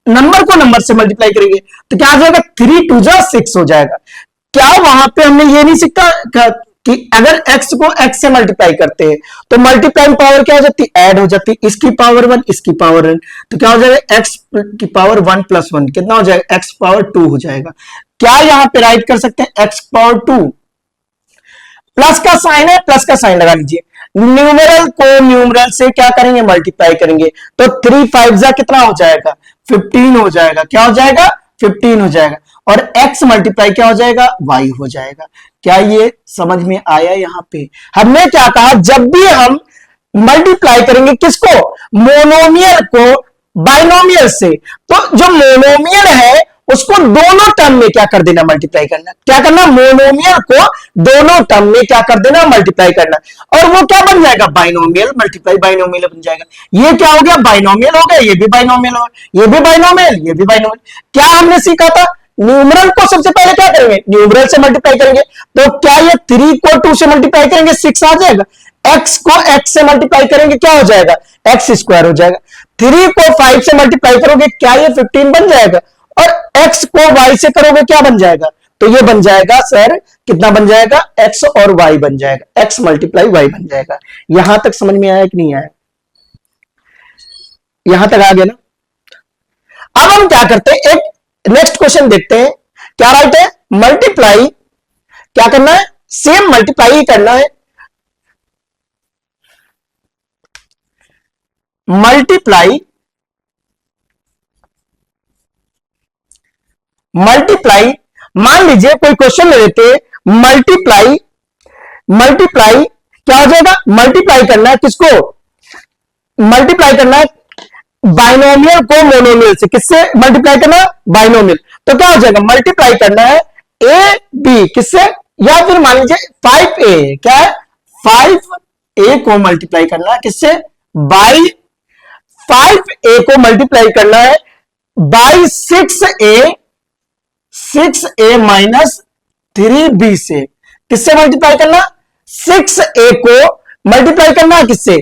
Speaker 1: नंबर को नंबर से मल्टीप्लाई करेंगे, तो क्या आ जाएगा, 3 2 जा 6 हो जाएगा। क्या वहां पे हमने ये नहीं सीखा कि अगर x को x से मल्टीप्लाई करते हैं तो मल्टीप्लाइंग पावर क्या हो जाती, ऐड हो जाती, इसकी पावर 1 इसकी पावर 1, तो क्या हो जाएगा, x की पावर 1 प्लस 1 कितना हो जाएगा, x पावर 2 हो जाएगा। क्या यहां पे राइट कर सकते हैं, x पावर 2, प्लस का साइन है प्लस का साइन लगा लीजिए, न्यूमेरल को न्यूमेरल से क्या करेंगे, मल्टीप्लाई करेंगे, तो 3 5 जा कितना हो जाएगा, 15 हो जाएगा। क्या हो जाएगा, 15 हो जाएगा, और x मल्टीप्लाई क्या हो जाएगा, y हो जाएगा। क्या ये समझ में आया, यहां पे हमने क्या कहा, जब भी हम मल्टीप्लाई करेंगे किसको, मोनोमियल को बाइनोमियल से, तो जो मोनोमियल है उसको दोनों टर्म में क्या कर देना, मल्टीप्लाई करना। क्या करना, मोनोमियल को दोनों टर्म में क्या कर देना, मल्टीप्लाई करना, और वो क्या बन जाएगा, बाइनोमियल मल्टीप्लाई बाइनोमियल बन जाएगा। ये क्या हो गया, बाइनोमियल हो गया, ये भी बाइनोमियल हो गया, ये भी बाइनोमियल, ये भी बाइनोमियल। क्या हमने सीखा था, न्यूमरल को सबसे पहले क्या करेंगे, न्यूमरल से मल्टीप्लाई करेंगे, तो क्या ये 3 को 2 से मल्टीप्लाई करेंगे 6 आ जाएगा, x को x से मल्टीप्लाई करेंगे क्या हो जाएगा, x स्क्वायर हो जाएगा, 3 को 5 से मल्टीप्लाई करोगे क्या ये 15 बन जाएगा, और x को y से करोगे क्या बन जाएगा, तो ये बन जाएगा सर कितना बन जाएगा, x और y बन जाएगा, x मल्टीप्लाई y बन जाएगा। यहां तक समझ में आया कि नहीं आया, यहां तक आ गया ना। अब हम क्या करते हैं, एक नेक्स्ट क्वेश्चन देखते हैं, क्या राइट है, मल्टीप्लाई क्या करना है, सेम मल्टीप्लाई ही करना है, मल्टीप्लाई मल्टीप्लाई मान लीजिए कोई क्वेश्चन ले लेते हैं, मल्टीप्लाई मल्टीप्लाई क्या हो जाएगा, मल्टीप्लाई करना है किसको, मल्टीप्लाई करना है बाइनोमियल को मोनोमियल से, किससे मल्टीप्लाई करना है, बाइनोमियल, तो क्या हो जाएगा, मल्टीप्लाई करना है ए बी किससे, या फिर मान लीजिए 5a, क्या है 5a को मल्टीप्लाई करना है किससे, बाई 5a को मल्टीप्लाई करना है बाई 6a माइनस 3b से। किससे मल्टीप्लाई करना? 6a को मल्टीप्लाई करना है किससे?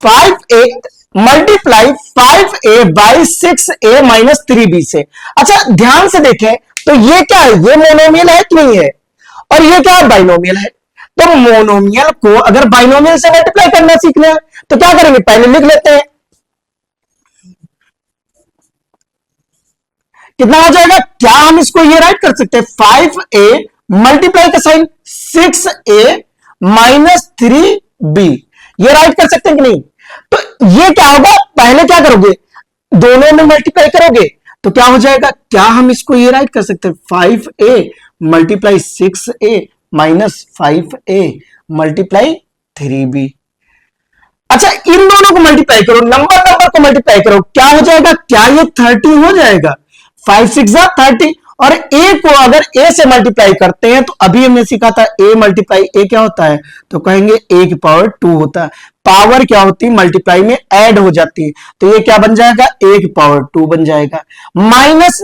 Speaker 1: 5a multiply 5a by 6a minus 3b से। अच्छा ध्यान से देखें तो ये क्या है? ये मोनोमियल है कि नहीं है? और ये क्या है? बाइनोमियल है। तो मोनोमियल को अगर बाइनोमियल से मल्टीप्लाई करना सीखना है तो क्या करेंगे? पहले लिख लेते हैं। कितना हो जाएगा? क्या हम इसको ये राइट कर सकते हैं? 5a मल्टीप्लाई का साइन 6a माइनस 3b, ये राइट कर सकते हैं कि नहीं? तो ये क्या होगा? पहले क्या करोगे? दोनों में मल्टीप्लाई करोगे तो क्या हो जाएगा? क्या हम इसको ये राइट कर सकते हैं? 5a multiply 6a minus 5a multiply 3b। अच्छा इन दोनों को मल्टीप्लाई करो, नंबर को मल्टीप्लाई करो, क्या हो जाएगा? क्या ये 30 हो जाएगा? 5 6 30। और a को अगर a से मल्टीप्लाई करते हैं तो अभी हमने सीखा था a मल्टीप्लाई a क्या होता है? तो कहेंगे a की पावर 2 होता है। पावर क्या होती है? मल्टीप्लाई में ऐड हो जाती है। तो ये क्या बन जाएगा? a की पावर 2 बन जाएगा। माइनस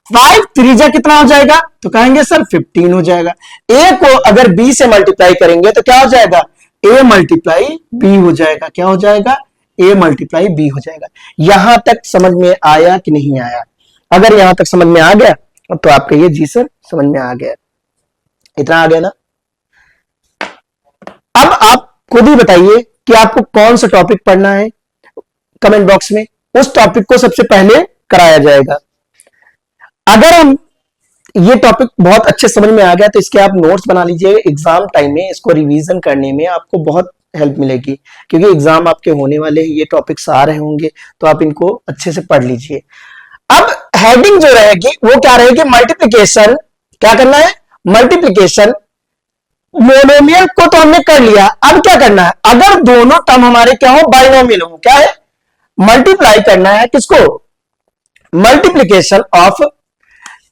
Speaker 1: 5 3 जा कितना हो जाएगा? तो कहेंगे सर 15 हो जाएगा। a को अगर b से मल्टीप्लाई करेंगे तो क्या हो जाएगा? a मल्टीप्लाई b हो जाएगा। क्या हो जाएगा? a मल्टीप्लाई b हो जाएगा। यहां तक समझ में आया कि नहीं आया? अगर यहां तक समझ में आ गया तो आप कहिए जी सर समझ में आ गया। इतना आ गया ना? अब आप खुद ही बताइए कि आपको कौन सा टॉपिक पढ़ना है। कमेंट बॉक्स में उस टॉपिक को सबसे पहले कराया जाएगा। अगर हम ये टॉपिक बहुत अच्छे समझ में आ गया तो इसके आप नोट्स बना लीजिए। एग्जाम टाइम में इसको रिवीजन करने में आपको बहुत हेल्प मिलेगी, क्योंकि एग्जाम आपके होने वाले हैं, ये टॉपिक्स आ रहे होंगे, तो आप इनको अच्छे से पढ़ लीजिए। अब हेडिंग जो रहेगी वो क्या रहेगी? मल्टीप्लिकेशन। क्या करना है? मल्टीप्लिकेशन। मोनोमियल को तो हमने कर लिया, अब क्या करना है? अगर दोनों टर्म हमारे क्या हो? बाइनोमियल हो। क्या है? मल्टीप्लाई करना है किसको? Multiplication of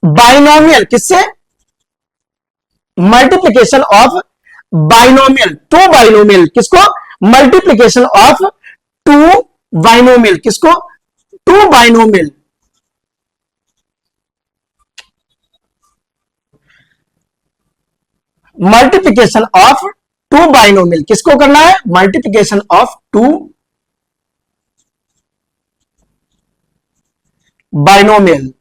Speaker 1: binomial. किससे? Multiplication of binomial, two binomial. किसको? Multiplication of two binomial. किसको? Two binomial. Multiplication of two binomial किसको करना है? Multiplication of two binomial.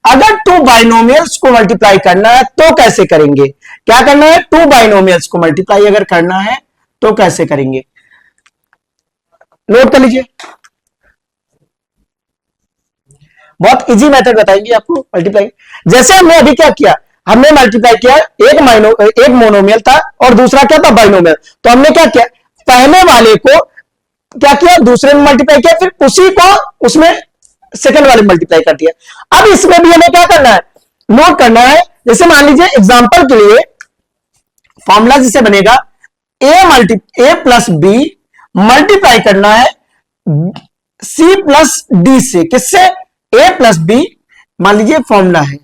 Speaker 1: अगर टू बाइनोमियल्स को मल्टीप्लाई करना है तो कैसे करेंगे? क्या करना है? टू बाइनोमियल्स को मल्टीप्लाई अगर करना है तो कैसे करेंगे? नोट कर लीजिए, बहुत इजी मेथड बताएंगे आपको मल्टीप्लाई। जैसे हमने अभी क्या किया? हमने मल्टीप्लाई किया, एक मोनोमियल था और दूसरा क्या था? बाइनोमियल। तो हमने क्या किया? पहले वाले को क्या किया? दूसरे में मल्टीप्लाई किया, फिर उसी को उसमें सेकंड वाले में मल्टीप्लाई कर दिया। अब इसमें भी हमें क्या करना है? नोट करना है। जैसे मान लीजिए एग्जांपल के लिए फॉर्मूला जिसे बनेगा ए प्लस बी मल्टीप्लाई करना है सी प्लस डी से। किससे? ए प्लस बी। मान लीजिए फॉर्मूला है,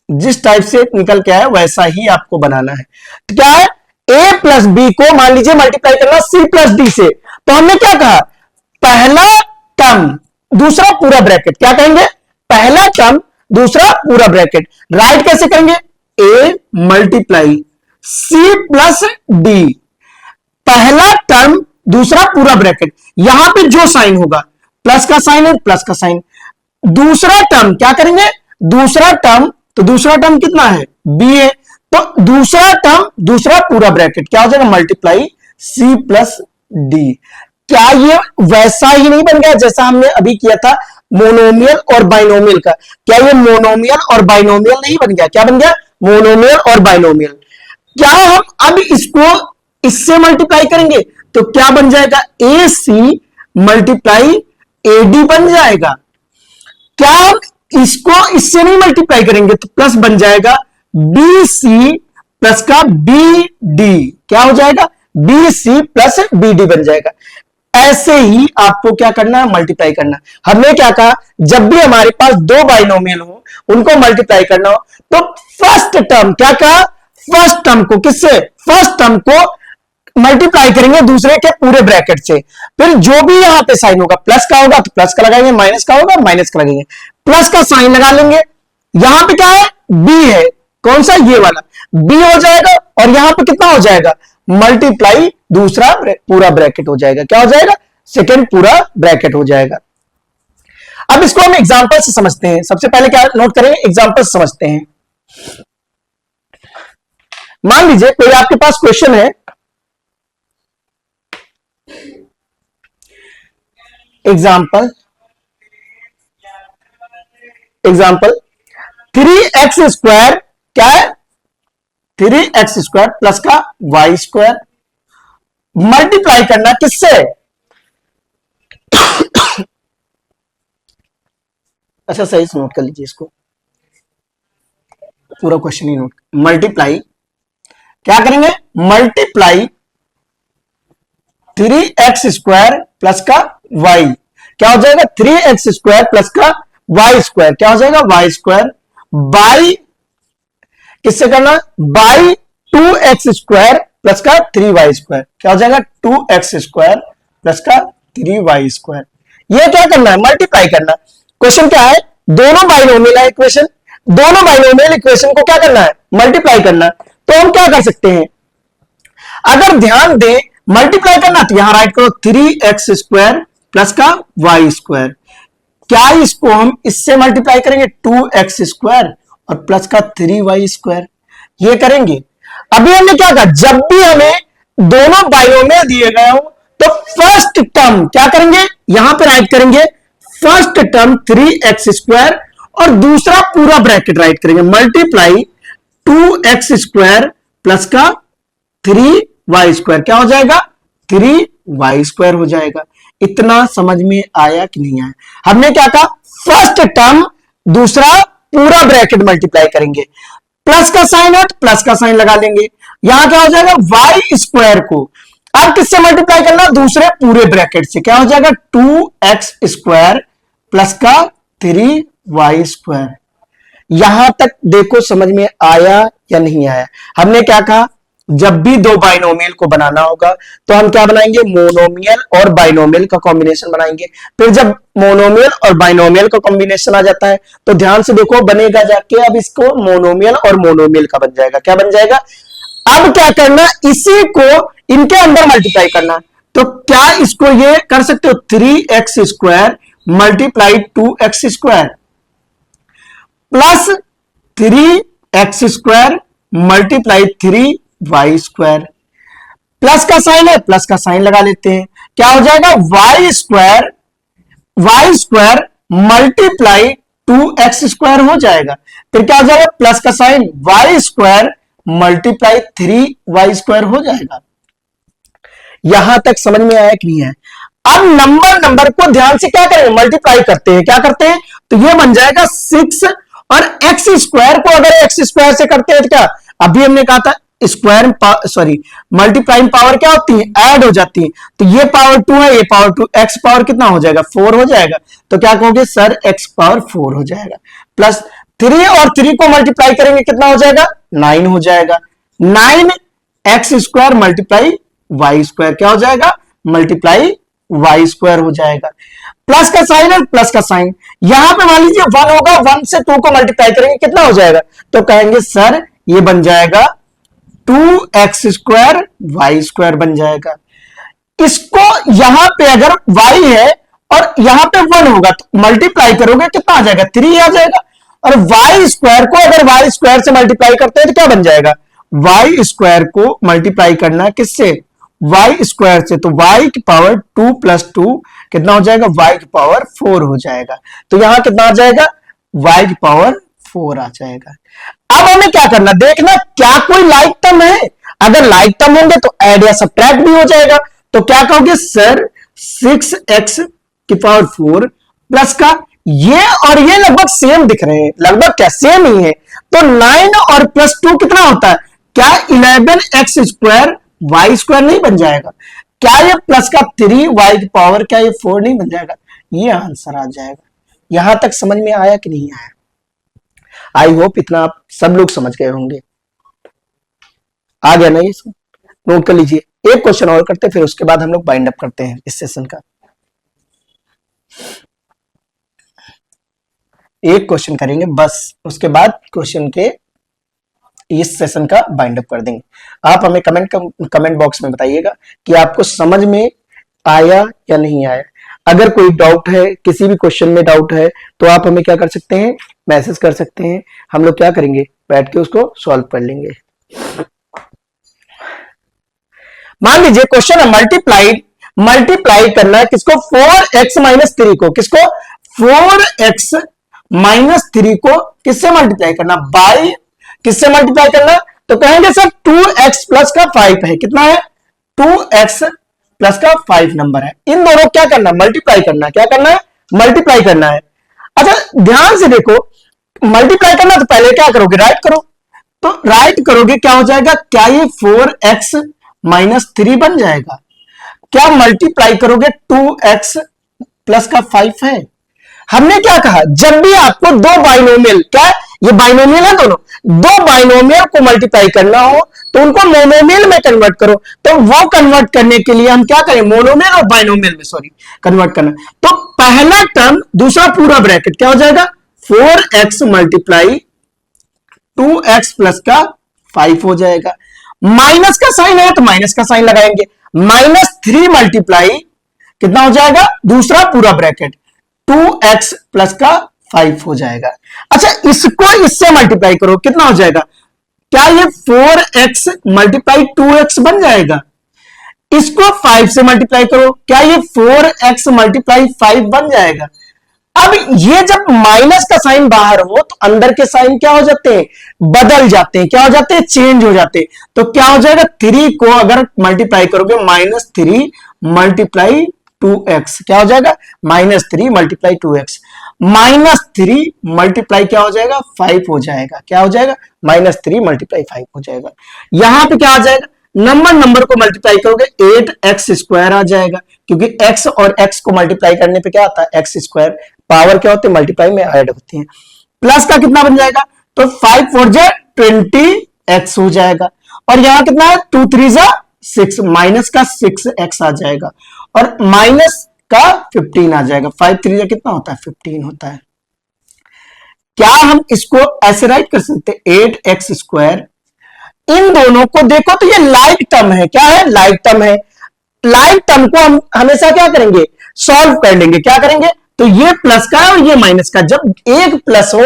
Speaker 1: जिस टाइप से निकल के आया वैसा ही आपको बनाना है। तो क्या है? ए प्लस बी को मान लीजिए मल्टीप्लाई करना सी प्लस डी से। तो हमने क्या कहा? पहला टर्म दूसरा पूरा ब्रैकेट। क्या कहेंगे? पहला टर्म दूसरा पूरा ब्रैकेट। राइट कैसे करेंगे? A multiply C plus D, पहला टर्म दूसरा पूरा ब्रैकेट। यहां पे जो साइन होगा प्लस का साइन है, प्लस का साइन। दूसरा टर्म क्या करेंगे? दूसरा टर्म, तो दूसरा टर्म कितना है? बी है। तो दूसरा टर्म दूसरा पूरा ब्रैकेट क्या हो जाएगा? Multiply C plus D. क्या ये वैसा ही नहीं बन गया जैसा हमने अभी किया था मोनोमियल और बाइनोमियल का? क्या ये मोनोमियल और बाइनोमियल नहीं बन गया? क्या बन गया? मोनोमियल और बाइनोमियल। क्या हम अब इसको इससे मल्टीप्लाई करेंगे तो क्या बन जाएगा? ए सी मल्टीप्लाई ए डी बन जाएगा। क्या हम इसको इससे नहीं मल्टीप्लाई करेंगे तो प्लस बन जाएगा बी सी प्लस का बी डी। क्या हो जाएगा? B C plus B D बन जाएगा। ऐसे ही आपको क्या करना है? मल्टीप्लाई करना। हमने क्या कहा? जब भी हमारे पास दो बाइनोमियल हो उनको मल्टीप्लाई करना हो तो फर्स्ट टर्म क्या कहा? फर्स्ट टर्म को किससे? फर्स्ट टर्म को मल्टीप्लाई करेंगे दूसरे के पूरे ब्रैकेट से, फिर जो भी यहां पे साइन होगा, प्लस का होगा तो प्लस का लगाएंगे, माइनस का होगा माइनस का लगाएंगे, प्लस का साइन लगा लेंगे। यहां पे क्या है, बी है, कौन सा, ये वाला बी हो जाएगा, और यहां पे कितना हो जाएगा, मल्टीप्लाई दूसरा पूरा ब्रैकेट हो जाएगा, क्या हो जाएगा, सेकेंड पूरा ब्रैकेट हो जाएगा। अब इसको हम एग्जांपल से समझते हैं। सबसे पहले क्या नोट करेंगे, एग्जांपल से समझते हैं। मान लीजिए कोई आपके पास क्वेश्चन है, एग्जांपल 3x² क्या है, 3x² प्लस का y² मल्टीप्लाई करना किससे, अच्छा सही से नोट कर लीजिए इसको, पूरा क्वेश्चन ही नोट, मल्टीप्लाई क्या करेंगे, मल्टीप्लाई 3x² प्लस का y क्या हो जाएगा, 3x² प्लस का y² क्या हो जाएगा, y² बाई किससे करना, बाई 2x² प्लस का 3y² क्या हो जाएगा, 2x² प्लस का 3y²। ये क्या करना है, मल्टीप्लाई करना। क्वेश्चन क्या है, दोनों बाइनोमियल है इक्वेशन, दोनों बाइनोमियल इक्वेशन को क्या करना है, मल्टीप्लाई करना। तो हम क्या कर सकते हैं, अगर ध्यान दें मल्टीप्लाई करना तो यहां राइट करो 3x² प्लस का y², क्या इसको हम इससे मल्टीप्लाई करेंगे 2x² और प्लस का 3y², ये करेंगे। अभी हमने क्या कहा, जब भी हमें दोनों बाइनोमियल दिए गए हो तो फर्स्ट टर्म क्या करेंगे, यहां पे राइट करेंगे फर्स्ट टर्म 3x² और दूसरा पूरा ब्रैकेट राइट करेंगे, मल्टीप्लाई 2x² प्लस का 3y² क्या हो जाएगा, 3y² हो जाएगा। इतना समझ में आया कि नहीं आया, हमने क्या कहा, फर्स्ट टर्म दूसरा पूरा ब्रैकेट मल्टीप्लाई करेंगे, प्लस का साइन है तो प्लस का साइन लगा लेंगे, यहां क्या हो जाएगा, y² को अब किससे मल्टीप्लाई करना, दूसरे पूरे ब्रैकेट से, क्या हो जाएगा 2x² प्लस का 3y²। यहां तक देखो समझ में आया या नहीं आया। हमने क्या कहा, जब भी दो बाइनोमियल को बनाना होगा तो हम क्या बनाएंगे, मोनोमियल और बाइनोमियल का कॉम्बिनेशन बनाएंगे। फिर जब मोनोमियल और बाइनोमियल का कॉम्बिनेशन आ जाता है तो ध्यान से देखो बनेगा जाके, अब इसको मोनोमियल और मोनोमियल का बन जाएगा, क्या बन जाएगा, अब क्या करना, इसी को इनके अंदर मल्टीप्लाई करना। तो क्या इसको ये कर सकते हो, 3x² multiply 2x² plus 3x² multiply 3y² plus का साइन है, प्लस का साइन लगा लेते हैं, क्या हो जाएगा, y² मल्टीप्लाई 2x² हो जाएगा। फिर क्या हो जाएगा, प्लस का साइन y² मल्टीप्लाई 3y² हो जाएगा। यहां तक समझ में आया कि नहीं है। अब नंबर को ध्यान से क्या करेंगे, मल्टीप्लाई करते हैं, क्या करते हैं, तो ये बन जाएगा 6 और x² को अगर x² से करते हैं तो क्या, अभी हमने कहा था स्क्वायर सॉरी मल्टीप्लाइंग पावर क्या होती है, ऐड हो जाती है, तो ये पावर 2 है, ये पावर 2, x पावर कितना हो जाएगा, 4 हो जाएगा। तो क्या कहोगे सर, x पावर 4 हो जाएगा, प्लस 3 और 3 को मल्टीप्लाई करेंगे कितना हो जाएगा, 9 हो जाएगा। 9x² मल्टीप्लाई y² क्या हो जाएगा, मल्टीप्लाई y² हो जाएगा। प्लस का साइन और प्लस का साइन, यहां पे मान लीजिए 1 होगा, 1 से 2 को मल्टीप्लाई करेंगे कितना हो जाएगा, तो कहेंगे सर ये बन जाएगा 2x² y² बन जाएगा। इसको यहां पे अगर y है और यहां पे 1 होगा तो मल्टीप्लाई करोगे कितना आ जाएगा, 3 आ जाएगा। और y² को अगर y² से मल्टीप्लाई करते हैं तो क्या बन जाएगा, y² को मल्टीप्लाई करना किससे, y² से, तो y की पावर 2 प्लस 2 कितना हो जाएगा, y की पावर 4 हो जाएगा। तो यहां कितना आ जाएगा, y की पावर 4 आ जाएगा। अब हमें क्या करना, देखना क्या कोई लाइक टर्म है, अगर लाइक टर्म होंगे तो ऐड या सब्ट्रैक्ट भी हो जाएगा। तो क्या कहोगे सर, 6x की पावर 4 प्लस का ये और ये लगभग सेम दिख रहे हैं, लगभग क्या सेम ही है, तो 9 और प्लस 2 कितना होता है, क्या 11x² y² नहीं बन जाएगा, क्या ये प्लस का 3 y की पावर क्या ये 4 नहीं बन जाएगा, ये आंसर आ जाएगा। यहां तक समझ में आया कि नहीं आया, आई होप इतना आप सब लोग समझ गए होंगे। आ गया ना, ये नोट कर लीजिए। एक क्वेश्चन और करते हैं, फिर उसके बाद हम लोग बाइंड अप करते हैं इस सेशन का। एक क्वेश्चन करेंगे बस, उसके बाद क्वेश्चन के इस सेशन का बाइंड अप कर देंगे। आप हमें कमेंट बॉक्स में बताइएगा कि आपको समझ में आया या नहीं आया। अगर कोई डाउट है, किसी भी क्वेश्चन में डाउट है, तो आप हमें क्या कर सकते हैं, मैसेज कर सकते हैं। हम लोग क्या करेंगे, बैठ के उसको सॉल्व कर लेंगे। मान लीजिए क्वेश्चन है मल्टीप्लाई करना है किसको, 4x माइनस 3 को, किसको 4x माइनस 3 को किससे मल्टीप्लाई करना, बाय किससे मल्टीप्लाई करना, तो कहेंगे सर 2x प्लस का 5 है, कितना है 2x प्लस का 5 नंबर है। इन दोनों क्या करना, मल्टीप्लाई करना, क्या करना है, मल्टीप्लाई करना है। अच्छा ध्यान से देखो, मल्टीप्लाई करना तो पहले क्या करोगे, राइट करो, तो राइट करोगे क्या हो जाएगा, क्या ये 4x माइनस 3 बन जाएगा, क्या मल्टीप्लाई करोगे 2x प्लस का 5 है। हमने क्या कहा, जब भी आपको दो बाइनोमियल, क्या ये बाइनोमियल है, दोनों दो बाइनोमियल को मल्टीप्लाई करना हो तो उनको मोनोमियल में कन्वर्ट करो। तो वो कन्वर्ट करने के लिए हम क्या करें, मोनोमियल और बाइनोमियल में कन्वर्ट करना। तो पहला टर्म दूसरा पूरा ब्रैकेट क्या हो जाएगा, 4x मल्टीप्लाई 2x प्लस का 5 हो जाएगा। माइनस का साइन है तो माइनस का साइन लगाएंगे, -3 मल्टीप्लाई कितना हो जाएगा, दूसरा पूरा ब्रैकेट 2x प्लस का 5 हो जाएगा। अच्छा इसको इससे मल्टीप्लाई करो, कितना हो जाएगा, क्या ये 4x मल्टीप्लाई 2x बन जाएगा। इसको 5 से मल्टीप्लाई करो, क्या ये 4x मल्टीप्लाई 5 बन जाएगा। अब ये जब माइनस का साइन बाहर हो तो अंदर के साइन क्या हो जाते हैं, बदल जाते हैं, क्या हो जाते हैं, चेंज हो जाते हैं। तो क्या हो जाएगा, 3 को अगर मल्टीप्लाई करोगे -3 मल्टीप्लाई 2x क्या हो जाएगा, -3 मल्टीप्लाई 2x, -3 मल्टीप्लाई क्या हो जाएगा, 5 हो जाएगा, क्या हो जाएगा, -3 मल्टीप्लाई 5 हो जाएगा। यहां पे क्या आ जाएगा, नंबर को मल्टीप्लाई करोगे 8x स्क्वायर आ जाएगा, क्योंकि x और x को मल्टीप्लाई करने पे क्या आता है, x स्क्वायर, पावर क्या होती है, मल्टीप्लाई में ऐड होती है। प्लस का कितना बन जाएगा, तो 5 4 जा 20x हो जाएगा, और यहां कितना है 2 3 जा 6, माइनस का 6x आ जाएगा, और माइनस का 15 आ जाएगा। 5 3 जा कितना होता है, 15 होता है। क्या हम इसको ऐसे राइट कर सकते, 8x स्क्वायर, इन दोनों को देखो तो ये लाइक टर्म है, क्या है, लाइक टर्म है। लाइक टर्म को हम हमेशा क्या करेंगे, सॉल्व कर लेंगे, क्या करेंगे, तो ये प्लस का है और ये माइनस का, जब एक प्लस हो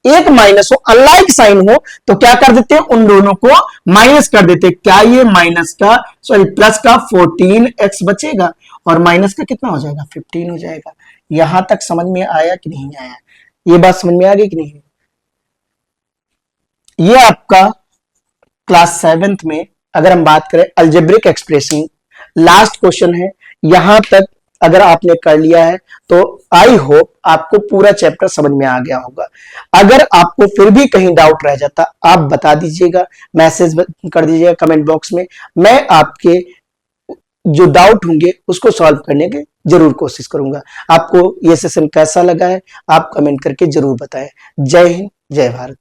Speaker 1: एक माइनस हो, अनलाइक साइन हो, तो क्या कर देते हैं, उन दोनों को माइनस कर देते हैं। क्या ये माइनस का प्लस का 14x बचेगा और माइनस का कितना हो जाएगा, 15 हो जाएगा। यहां तक समझ में आया कि नहीं आया, ये बात समझ में आ गई कि नहीं। ये आपका क्लास 7th में अगर हम बात करें अलजेब्रिक एक्सप्रेशन, लास्ट क्वेश्चन है। यहां तक अगर आपने कर लिया है तो आई होप आपको पूरा चैप्टर समझ में आ गया होगा। अगर आपको फिर भी कहीं डाउट रह जाता, आप बता दीजिएगा, मैसेज कर दीजिएगा कमेंट बॉक्स में, मैं आपके जो डाउट होंगे उसको सॉल्व करने की जरूर कोशिश करूंगा। आपको यह सेशन कैसा लगा है आप कमेंट करके जरूर बताएं। जय हिंद, जय भारत।